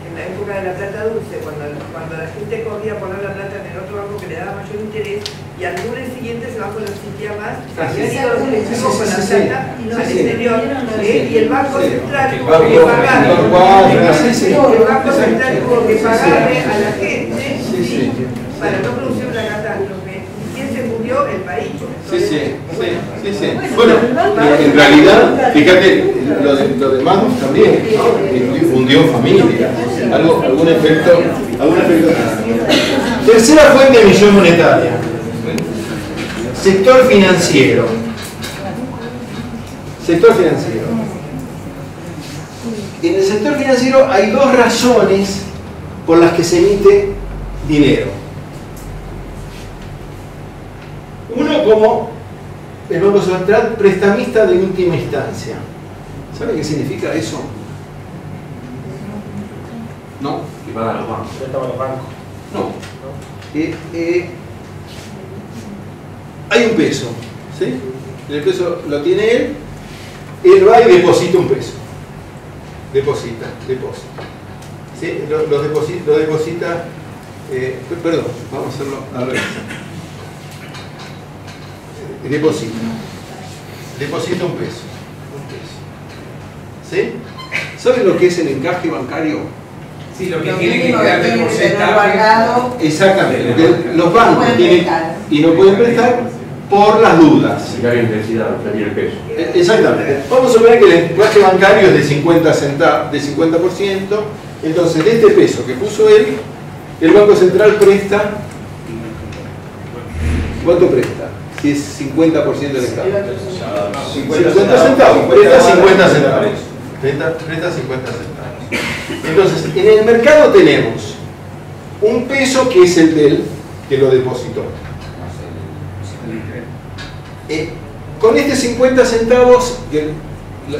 en la época de la plata dulce, cuando la gente corría a poner la plata en el otro banco que le daba mayor interés, y al lunes siguiente ese banco no existía más, habían ido los efectivos con la plata al exterior, y el Banco Central tuvo que pagarle, el Banco Central tuvo que pagarle a la gente para no producir una catástrofe. ¿Y quién se murió? El país. Sí. Bueno, en realidad, fíjate, lo de Madoff también, ¿no? Hundió familia, algún efecto. Tercera fuente de emisión monetaria. Sector financiero. En el sector financiero hay dos razones por las que se emite dinero. Uno, como el Banco Central prestamista de última instancia. ¿Sabe qué significa eso? ¿No? Que pagan los bancos. No. Hay un peso, ¿sí? El peso lo tiene él va y deposita un peso. Deposita. ¿Sí? Lo deposita, perdón, vamos a hacerlo al revés. Deposita un peso. ¿Sí? ¿Saben lo que es el encaje bancario? Sí, lo que tiene que quedar de porcentaje. Exactamente, porque los bancos tienen y no pueden prestar por las dudas. Si hay intensidad, sería el peso. Exactamente. Vamos a suponer que el encaje bancario es de 50%, entonces de este peso que puso él, el Banco Central presta. ¿Cuánto presta? Si es 50% del Estado. 50 centavos, presta 50 centavos. Presta 50 centavos. Entonces, en el mercado tenemos un peso que es el del que lo depositó. Con este 50 centavos que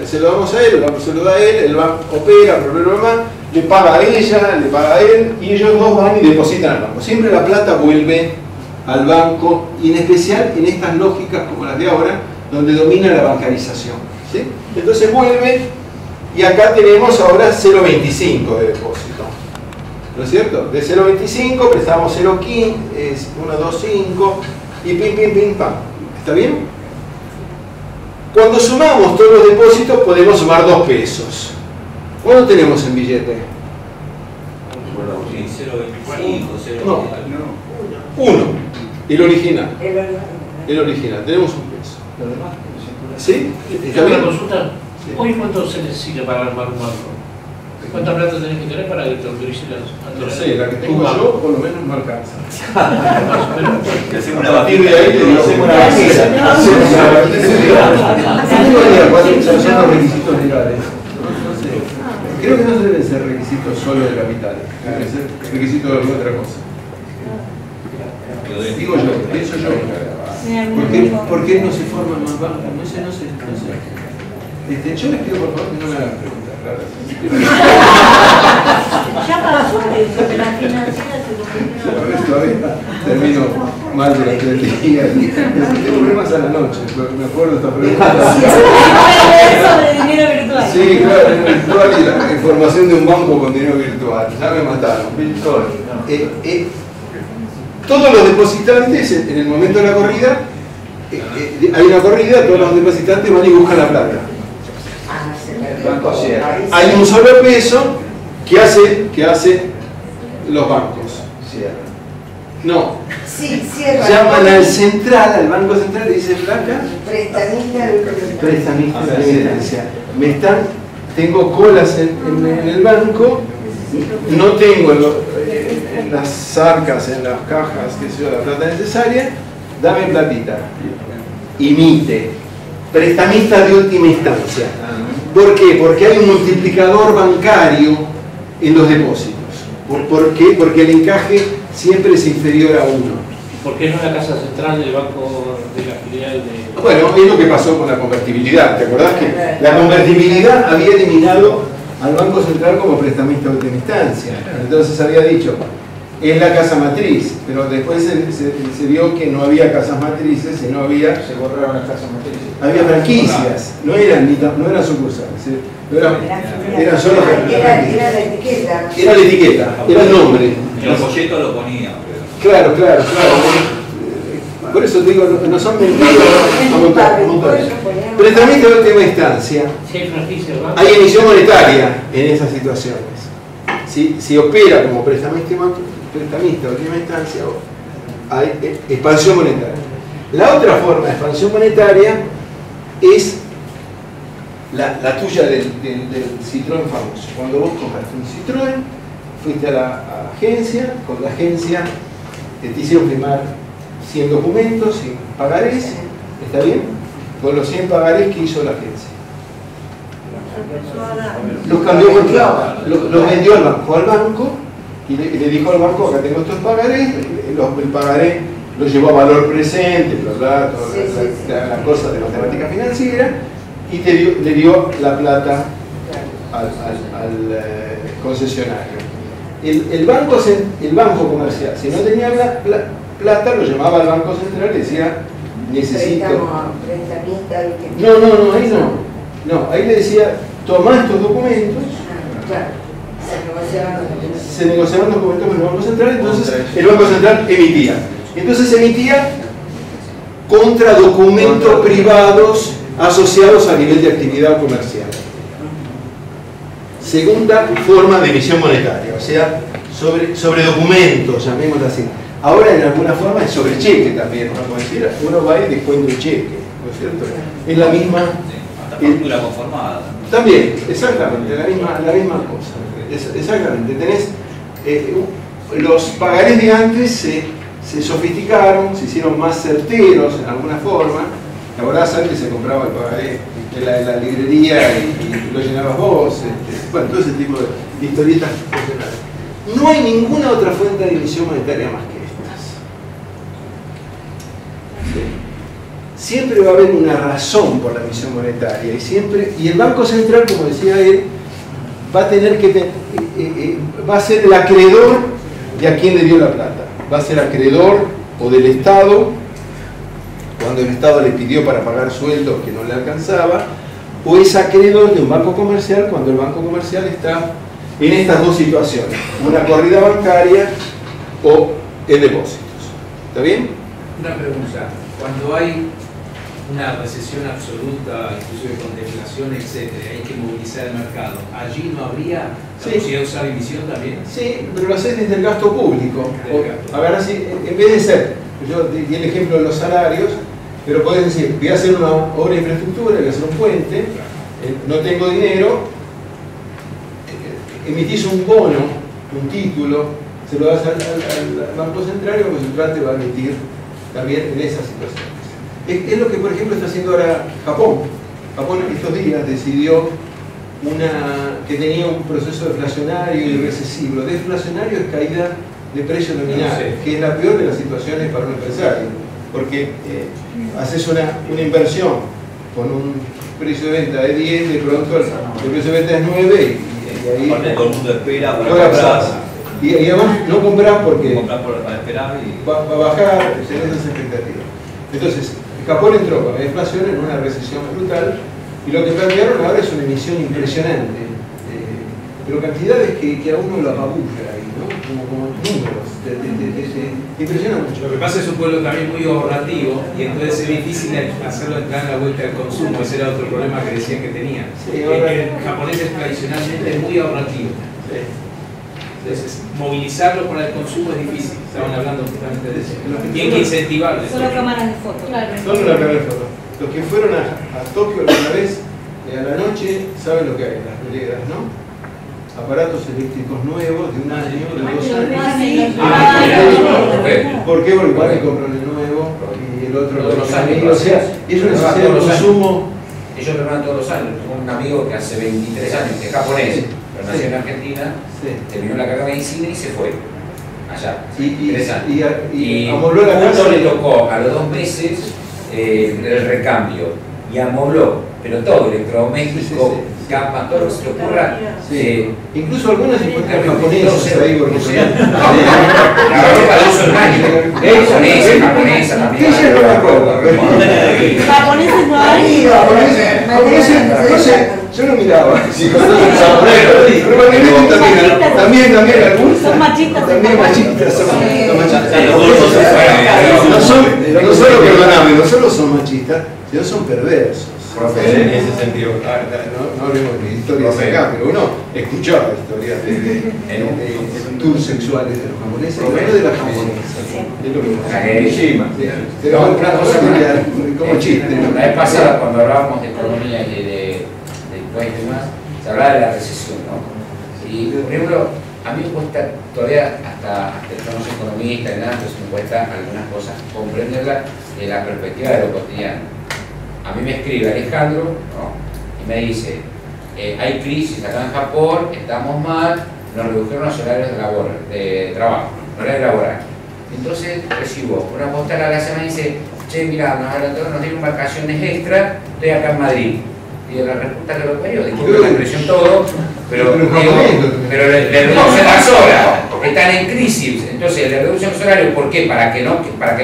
se lo damos a él, el banco se lo da a él, el banco opera, le paga a ella, le paga a él, y ellos dos van y depositan al banco. Siempre la plata vuelve al banco, y en especial en estas lógicas como las de ahora, donde domina la bancarización, ¿sí? Entonces vuelve, y acá tenemos ahora 0,25 de depósito, ¿no es cierto? De 0,25 prestamos 0,15, es 1,25 y pim, pam. ¿Está bien? Cuando sumamos todos los depósitos podemos sumar 2 pesos. ¿Cuánto tenemos en billete? 0,25, No, 1. El original. Tenemos 1 peso. ¿Sí? ¿Está bien? ¿Una consulta? ¿Hoy cuánto se necesita para armar un banco? ¿Cuánta plata tenés que tener para que te autoricen a No sé, la que tengo yo por lo menos no alcanza. Hacemos una A partir de ahí le hacemos una vaquera. Son los requisitos legales. Creo que no deben ser requisitos solo de capital, deben ser requisitos de alguna otra cosa. Digo yo, pienso yo. ¿Por qué no se forman más bancos? No sé. Yo les pido por favor que no me hagan preguntas raras. Ya pasó eso, que la financiera se lo A ver, todavía termino mal durante el día. Tengo problemas a la noche, me acuerdo de esta pregunta. sobre dinero virtual. Sí, claro, dinero virtual y la información de un banco con dinero virtual. Ya me mataron. Todos los depositantes, en el momento de la corrida, hay una corrida, todos los depositantes van y buscan la plata. Hay un solo peso que hace los bancos. No. Sí, cierra. Llaman al central, al banco central y dicen placa. Prestamista De evidencia. Tengo colas en el banco, no tengo en las arcas, en las cajas, que sea la plata necesaria, dame platita. Imite. Prestamista de última instancia. ¿Por qué? Porque hay un multiplicador bancario en los depósitos. ¿Por qué? Porque el encaje siempre es inferior a 1. ¿Por qué no la casa central del banco de la filial de...? Bueno, es lo que pasó con la convertibilidad. ¿Te acordás que la convertibilidad había eliminado al Banco Central como prestamista de última instancia? Entonces había dicho, es la casa matriz, pero después se vio que no había casas matrices, sino había... Se borraron las casas matrices. Había franquicias, no eran sucursales, eran solo Era la etiqueta. Era la etiqueta, era el nombre. En los folletos lo ponía. Claro. Por eso te digo, no son mentiras. Prestamista de última instancia. Hay emisión monetaria en esas situaciones. Si opera como prestamista de última instancia, hay expansión monetaria. La otra forma de expansión monetaria es la tuya del Citroën famoso. Cuando vos compraste un Citroën, fuiste a la agencia, con la agencia te hicieron firmar 100 documentos, 100 pagarés, ¿está bien? Con los 100 pagarés que hizo la agencia. Los cambió por plata, los vendió al banco y le dijo al banco, acá tengo estos pagarés, el pagaré lo llevó a valor presente, la cosa de matemática financiera, y le dio la plata al concesionario. El banco comercial, si no tenía plata, lo llamaba al Banco Central y decía, necesito... No, ahí no. No, ahí le decía, toma estos documentos. Se negociaban los documentos con el Banco Central, entonces el Banco Central emitía. Entonces emitía contra documentos privados asociados a nivel de actividad comercial. Segunda forma de emisión monetaria, o sea, sobre documentos, llamémoslo así. Ahora en alguna forma es sobre cheque también, uno va y descuenta un cheque, ¿no es cierto? Es la misma... factura conformada. También, exactamente, la misma cosa. Exactamente, tenés... los pagarés de antes se sofisticaron, se hicieron más certeros en alguna forma. La verdad, antes se compraba el pagaré en la librería y lo llenabas vos, bueno, todo ese tipo de historietas funcionales. No hay ninguna otra fuente de emisión monetaria más que estas. ¿Sí? Siempre va a haber una razón por la emisión monetaria y el Banco Central, como decía él, va a tener que va a ser el acreedor de a quien le dio la plata. Va a ser acreedor o del Estado, cuando el Estado le pidió para pagar sueldos que no le alcanzaba, o es acreedor de un banco comercial cuando el banco comercial está en estas dos situaciones, una corrida bancaria o en depósitos. ¿Está bien? Una pregunta, cuando hay una recesión absoluta, inclusive con deflación, etcétera, hay que movilizar el mercado, ¿allí no habría la posibilidad de usar emisión también? Sí, pero lo haces desde el gasto público. A ver, así, en vez de ser, yo di el ejemplo de los salarios, pero podés decir, voy a hacer una obra de infraestructura, voy a hacer un puente, no tengo dinero, emitís un bono, un título, se lo das al Banco Central y el Banco Central te va a emitir también en esas situaciones. Es lo que, por ejemplo, está haciendo ahora Japón. Japón estos días decidió que tenía un proceso deflacionario y recesivo. Deflacionario es caída de precio nominal, que es la peor de las situaciones para un empresario, porque haces una inversión con un precio de venta de 10, de pronto el precio de venta es 9 y ahí todo el mundo espera para comprar. Y además no compras porque para esperar y va a bajar, tenés esas expectativas. Entonces, Japón entró con la inflación en una recesión brutal y lo que plantearon ahora es una emisión impresionante, pero cantidades que a uno lo apabulla ahí, ¿no? Como números, te impresiona mucho. Lo que pasa es un pueblo también muy ahorrativo y entonces es difícil hacerlo entrar en la vuelta del consumo. Ese era otro problema que decían que tenía. Sí, el japonés es tradicionalmente muy ahorrativo. Sí. Entonces, movilizarlo para el consumo es difícil. Estaban hablando justamente de eso. Tienen que incentivarlo. Solo cámaras de fotos. Claro. Solo una cámara de fotos. Los que fueron a Tokio alguna vez, a la noche, saben lo que hay, las veleras, ¿no? Aparatos eléctricos nuevos de un año, de 2 años. ¿Por qué? Porque igual le compran el nuevo y el otro todos los años. O sea, es una necesidad de consumo. Ellos renuevan todos los años. Tengo un amigo que hace 23 años, que es japonés, pero nació en Argentina, terminó la carrera de medicina y se fue allá. 3 años. Y amobló la casa. le tocó a los 2 meses el recambio y amobló, pero todo, electrodoméstico, capas, todo lo que se le ocurra. Incluso algunas se encuentran japonesas ahí porque la ropa de uso en japonesa también. Japoneses no hay. Yo no miraba. También algunos. Son machistas. También machistas. No solo, perdóname, no solo son machistas, sino son perversos. En ese sentido, no hablemos de historias acá, pero uno escuchó la historia de tours sexuales de los japoneses, no de las japonesas. Como chiste. La vez pasada, cuando hablábamos de economía y de impuestos y demás, se hablaba de la recesión, ¿no? Y, por ejemplo, a mí me cuesta todavía, hasta que no soy economista, nada, pues me cuesta algunas cosas comprenderla de la perspectiva de lo cotidiano. A mí me escribe Alejandro, ¿no? Y me dice, hay crisis acá en Japón, estamos mal, nos redujeron los horarios de trabajo, horario laboral. Entonces recibo una postal a la semana y dice, che, mira, nos dieron vacaciones extra, estoy acá en Madrid. Y de la respuesta que lo parió, disculpe la impresión todo, pero le reducen las horas, están en crisis, entonces le reducen los horarios, ¿por qué? Para que no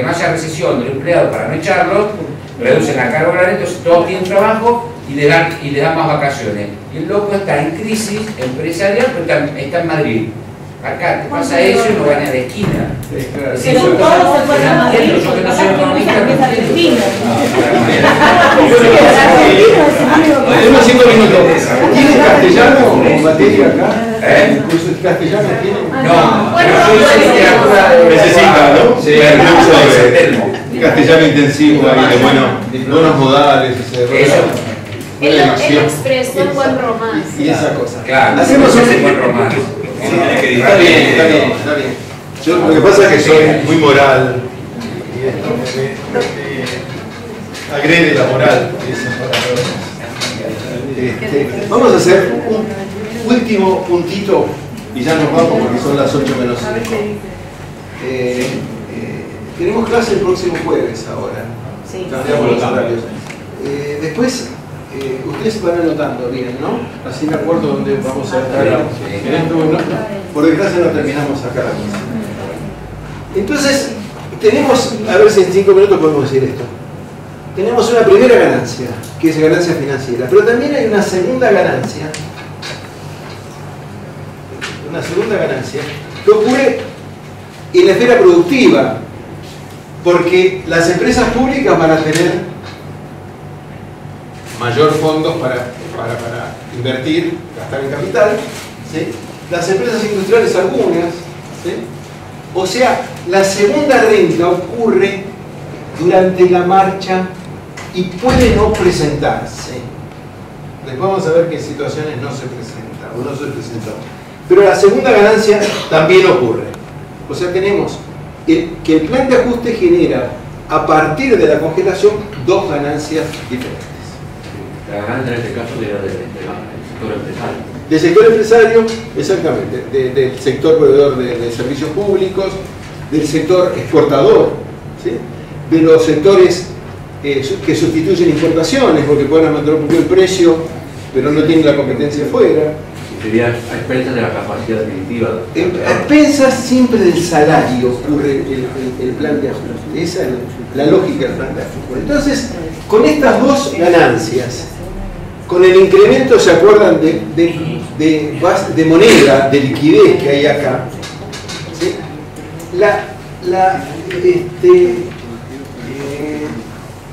haya recesión del empleado, para no echarlo, reducen la carga horaria, entonces todos tienen trabajo y le dan más vacaciones. Y el loco está en crisis empresarial, pero está en Madrid. Acá te pasa eso y no van a la esquina. Pero todos se fueron a Madrid, porque no soy economista, que es argentino. Tenemos 5 minutos. ¿Tiene castellano como materia acá? ¿El curso de castellano tiene? No, bueno, yo hice literatura. Necesita, ¿no? Sí, castellano intensivo ahí de buenos modales, el expreso, el buen romance. Y esa cosa. Claro, hacemos un buen romance. Está bien. Yo lo que pasa es que soy muy moral y esto me agrede la moral. Vamos a hacer un último puntito y ya nos vamos porque son las 8 menos 5. Tenemos clase el próximo jueves ahora. Sí. Cambiamos los horarios. Después, ustedes van anotando bien, ¿no? Así me acuerdo dónde vamos a estar. Por desgracia no terminamos acá. Entonces, tenemos, a ver si en 5 minutos podemos decir esto. Tenemos una primera ganancia, que es ganancia financiera, pero también hay una segunda ganancia. Una segunda ganancia que ocurre en la esfera productiva, porque las empresas públicas van a tener mayor fondos para invertir, gastar en capital, ¿sí? Las empresas industriales algunas, ¿sí? O sea, la segunda renta ocurre durante la marcha y puede no presentarse. Después vamos a ver qué situaciones no se presentan o no se presentó. Pero la segunda ganancia también ocurre. O sea, tenemos que el plan de ajuste genera, a partir de la congelación, dos ganancias diferentes. La ganancia en este caso era del sector empresario. Del sector empresario, exactamente, del sector proveedor de servicios públicos, del sector exportador, ¿sí? De los sectores que sustituyen importaciones porque pueden aumentar un poco el precio, pero no tienen la competencia fuera. Sería a expensas de la capacidad adquisitiva. A expensas siempre del salario ocurre el plan de ajuste. Esa es la lógica del plan de ajuste. Entonces, con estas dos ganancias, con el incremento, ¿se acuerdan de moneda, de liquidez que hay acá? ¿Sí?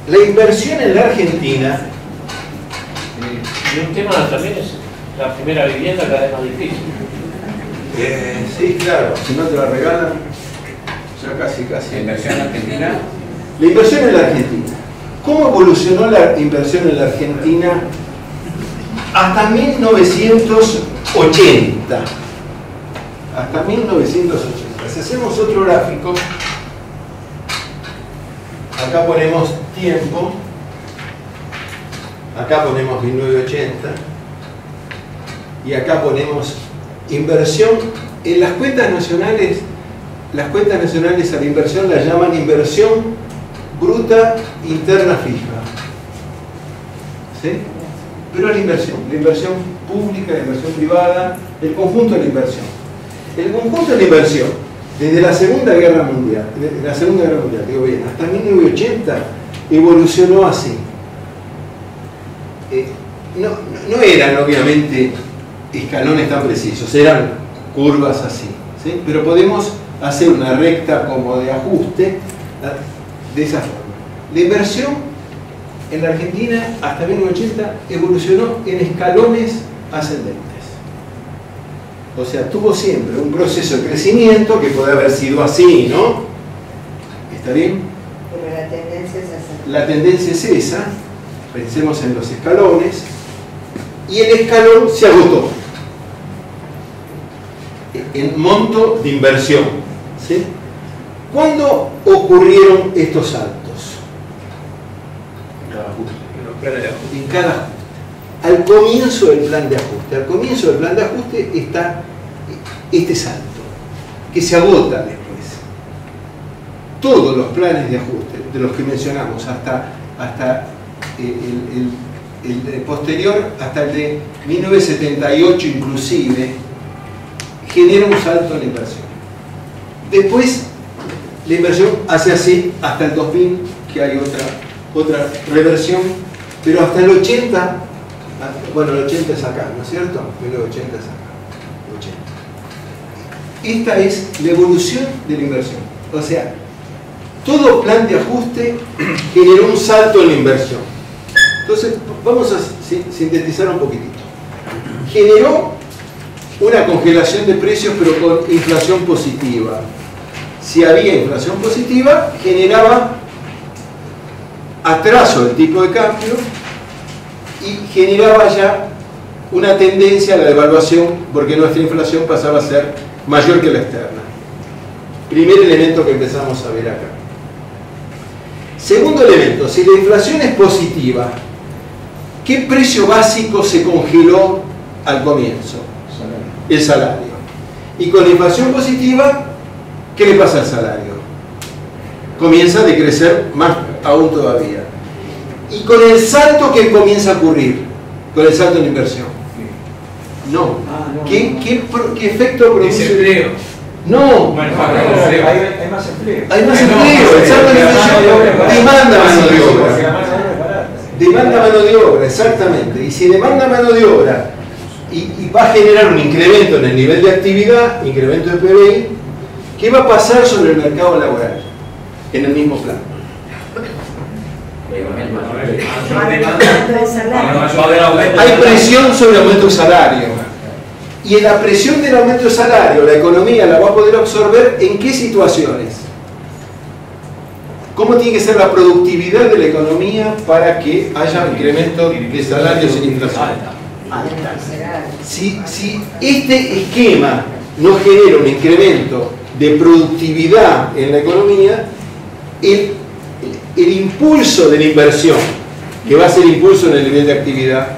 La inversión en la Argentina. Y un tema también es la primera vivienda cada vez más difícil. Sí, claro, si no te la regalan, ya casi. ¿La inversión en Argentina? La inversión en la Argentina. ¿Cómo evolucionó la inversión en la Argentina hasta 1980? Hasta 1980. Si hacemos otro gráfico, acá ponemos tiempo, acá ponemos 1980 y acá ponemos inversión. En las cuentas nacionales a la inversión la llaman inversión bruta interna fija, ¿sí? Pero es la inversión pública, la inversión privada, el conjunto de la inversión. El conjunto de la inversión, desde la Segunda Guerra Mundial, digo bien, hasta 1980, evolucionó así. No eran obviamente escalones tan precisos, eran curvas así, ¿sí? Pero podemos hacer una recta como de ajuste de esa forma. La inversión en la Argentina hasta 1980 evolucionó en escalones ascendentes. O sea, tuvo siempre un proceso de crecimiento que puede haber sido así, ¿no? ¿Está bien? Pero la tendencia es esa. La tendencia es esa. Pensemos en los escalones. Y el escalón se agotó en monto de inversión, ¿sí? ¿Cuándo ocurrieron estos saltos? En cada ajuste. Al comienzo del plan de ajuste. Al comienzo del plan de ajuste está este salto, que se agota después. Todos los planes de ajuste, de los que mencionamos, hasta el posterior, hasta el de 1978 inclusive, genera un salto en la inversión. Después, la inversión hace así hasta el 2000, que hay otra reversión, pero hasta el 80, bueno, el 80 es acá, ¿no es cierto? 1980 es acá, 80. Esta es la evolución de la inversión. O sea, todo plan de ajuste generó un salto en la inversión. Entonces, vamos a sintetizar un poquitito. Generó una congelación de precios, pero con inflación positiva. Si había inflación positiva, generaba atraso del tipo de cambio y generaba ya una tendencia a la devaluación, porque nuestra inflación pasaba a ser mayor que la externa. Primer elemento que empezamos a ver acá. Segundo elemento, si la inflación es positiva, ¿qué precio básico se congeló al comienzo? El salario. Y con la inflación positiva, ¿qué le pasa al salario? Comienza a decrecer más aún todavía. Y con el salto que comienza a ocurrir, con el salto en la inversión. No. ¿Qué efecto produce? Desempleo. No. Hay más empleo. Hay más empleo. El salto en la inversión demanda mano de obra. Demanda mano de obra, exactamente. Y si demanda mano de obra y va a generar un incremento en el nivel de actividad, incremento de PBI, ¿qué va a pasar sobre el mercado laboral? En el mismo plano. Hay presión sobre el aumento de salario. Y en la presión del aumento de salario, la economía la va a poder absorber ¿en qué situaciones? ¿Cómo tiene que ser la productividad de la economía para que haya incremento de salarios sin inflación? Si este esquema no genera un incremento de productividad en la economía, el impulso de la inversión, que va a ser impulso en el nivel de actividad,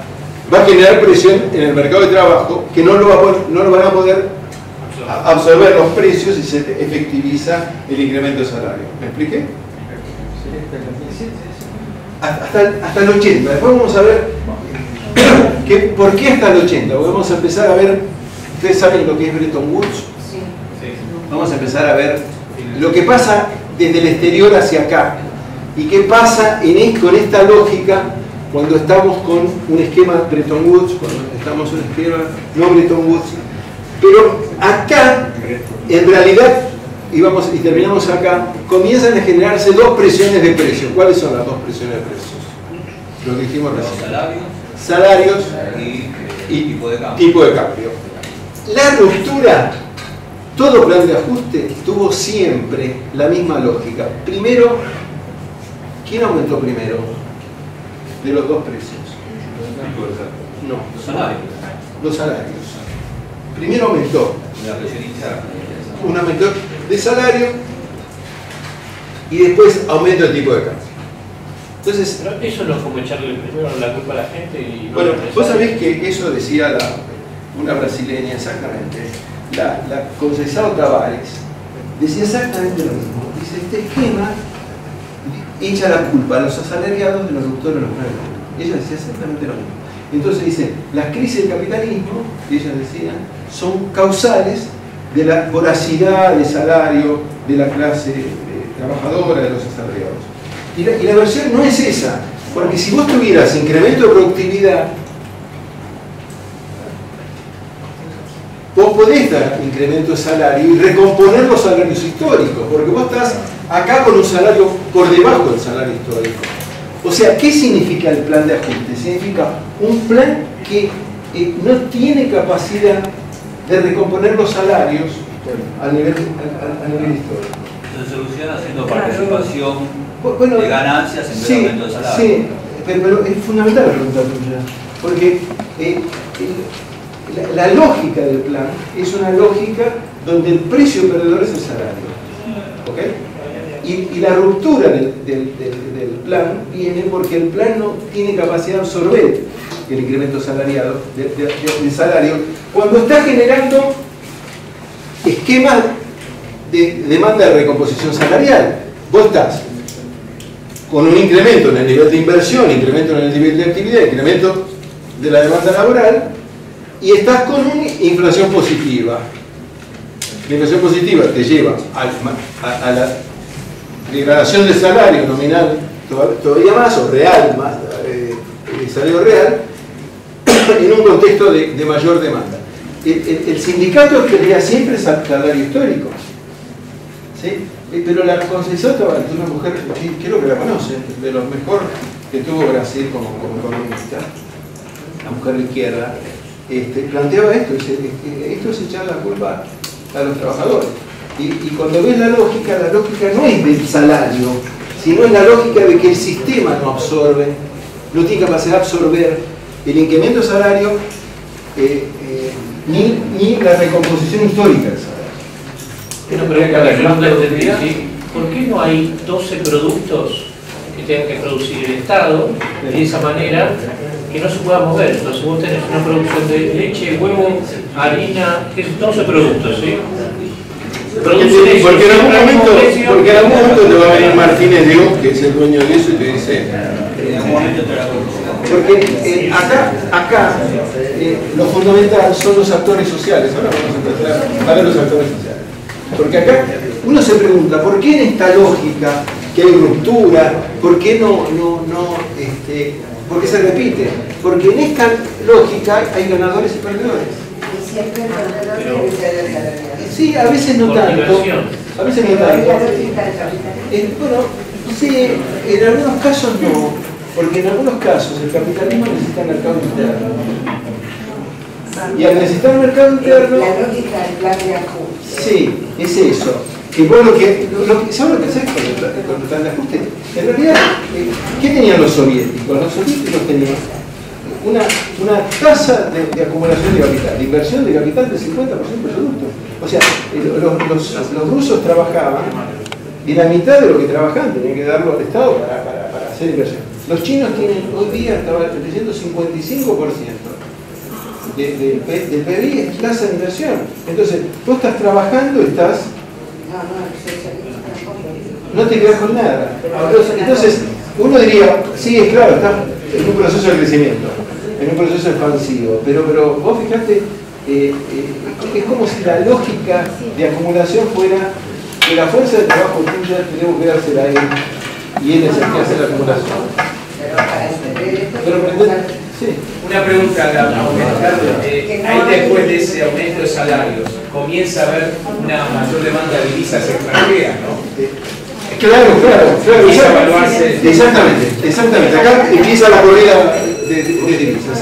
va a generar presión en el mercado de trabajo que no lo van a poder absorber los precios y se efectiviza el incremento de salario. ¿Me expliqué? Hasta el 80. Después vamos a ver ¿por qué hasta el 80? Vamos a empezar a ver, ustedes saben lo que es Bretton Woods. Sí. Vamos a empezar a ver lo que pasa desde el exterior hacia acá y qué pasa con esta lógica cuando estamos con un esquema Bretton Woods, cuando estamos en un esquema no Bretton Woods. Pero acá, en realidad, y terminamos acá, comienzan a generarse dos presiones de precios. ¿Cuáles son las dos presiones de precios? Lo que dijimos recién. Salarios y tipo de cambio. La ruptura, todo plan de ajuste tuvo siempre la misma lógica. Primero, ¿quién aumentó primero de los dos precios? No, los salarios. Primero aumentó un aumento de salario y después aumento el tipo de cambio. Entonces, pero eso no es como echarle primero la culpa a la gente y no. Bueno, vos sabés que eso decía una brasileña exactamente, la Conceição Tavares, decía exactamente lo mismo. Dice, este esquema echa la culpa a los asalariados de los reductores de los precios. Ella decía exactamente lo mismo. Entonces dice, las crisis del capitalismo, ellas decían, son causales de la voracidad de salario de la clase trabajadora, de los asalariados. Y la versión no es esa, porque si vos tuvieras incremento de productividad, vos podés dar incremento de salario y recomponer los salarios históricos, porque vos estás acá con un salario por debajo del salario histórico. O sea, ¿qué significa el plan de ajuste? Significa un plan que no tiene capacidad de recomponer los salarios a nivel histórico. Se soluciona haciendo participación de ganancias en vez de aumento de salario. Sí, pero es fundamental la pregunta tuya, porque la lógica del plan es una lógica donde el precio perdedor es el salario. ¿Ok? Y la ruptura del plan viene porque el plan no tiene capacidad de absorber el incremento salariado de salario cuando está generando esquemas de demanda de recomposición salarial. Vos estás con un incremento en el nivel de inversión, incremento en el nivel de actividad, incremento de la demanda laboral, y estás con una inflación positiva. La inflación positiva te lleva a la degradación del salario nominal todavía más, o real, más salario real, en un contexto de mayor demanda. El sindicato quería siempre salario histórico, ¿sí? Pero la Conceição Tavares, una mujer, creo que la conocen, de los mejor que tuvo Brasil como economista, la mujer de izquierda, planteaba esto, esto es echar la culpa a los trabajadores. Y cuando ves la lógica no es del salario, sino es la lógica de que el sistema no absorbe, no tiene capacidad de absorber el incremento de salario ni la recomposición histórica del salario. Una pregunta que yo no entendí, ¿sí? ¿Por qué no hay 12 productos que tenga que producir el Estado de esa manera que no se pueda mover? Entonces vos tenés una producción de leche, huevo, harina, que es 12 productos, ¿sí? Porque en algún momento te va a venir Martínez de O, que es el dueño de eso, y te dice, porque acá lo fundamental son los actores sociales. Ahora vamos a empezar a ver los actores sociales. Porque acá uno se pregunta, ¿por qué en esta lógica que hay ruptura, por qué por qué se repite? Porque en esta lógica hay ganadores y perdedores. Sí, a veces no tanto. A veces no tanto. Bueno, sí, en algunos casos no. Porque en algunos casos el capitalismo necesita mercado interno. Y al necesitar mercado interno... La lógica del plan de ajuste. Sí, es eso. Que vos ¿sabes lo que haces con el plan de ajuste? En realidad, ¿qué tenían los soviéticos? Los soviéticos tenían una tasa de acumulación de capital, de inversión de capital del 50% del producto. O sea, los rusos trabajaban y la mitad de lo que trabajaban tenían que darlo al Estado para hacer inversión. Los chinos tienen hoy día, estaba leyendo, 55% del PBI es tasa de inversión. Entonces, vos estás trabajando, no te quedas con nada. Entonces, uno diría, sí, es claro, estás en un proceso de crecimiento, en un proceso expansivo, pero vos fijate, es como si la lógica de acumulación fuera que la fuerza de trabajo tuya tenemos que dársela a él y él es el que hace la acumulación. Una pregunta, ahí después de ese aumento de salarios, comienza a haber una mayor demanda de divisas extranjeras, ¿no? Claro. Exactamente. Acá empieza la corrida de divisas.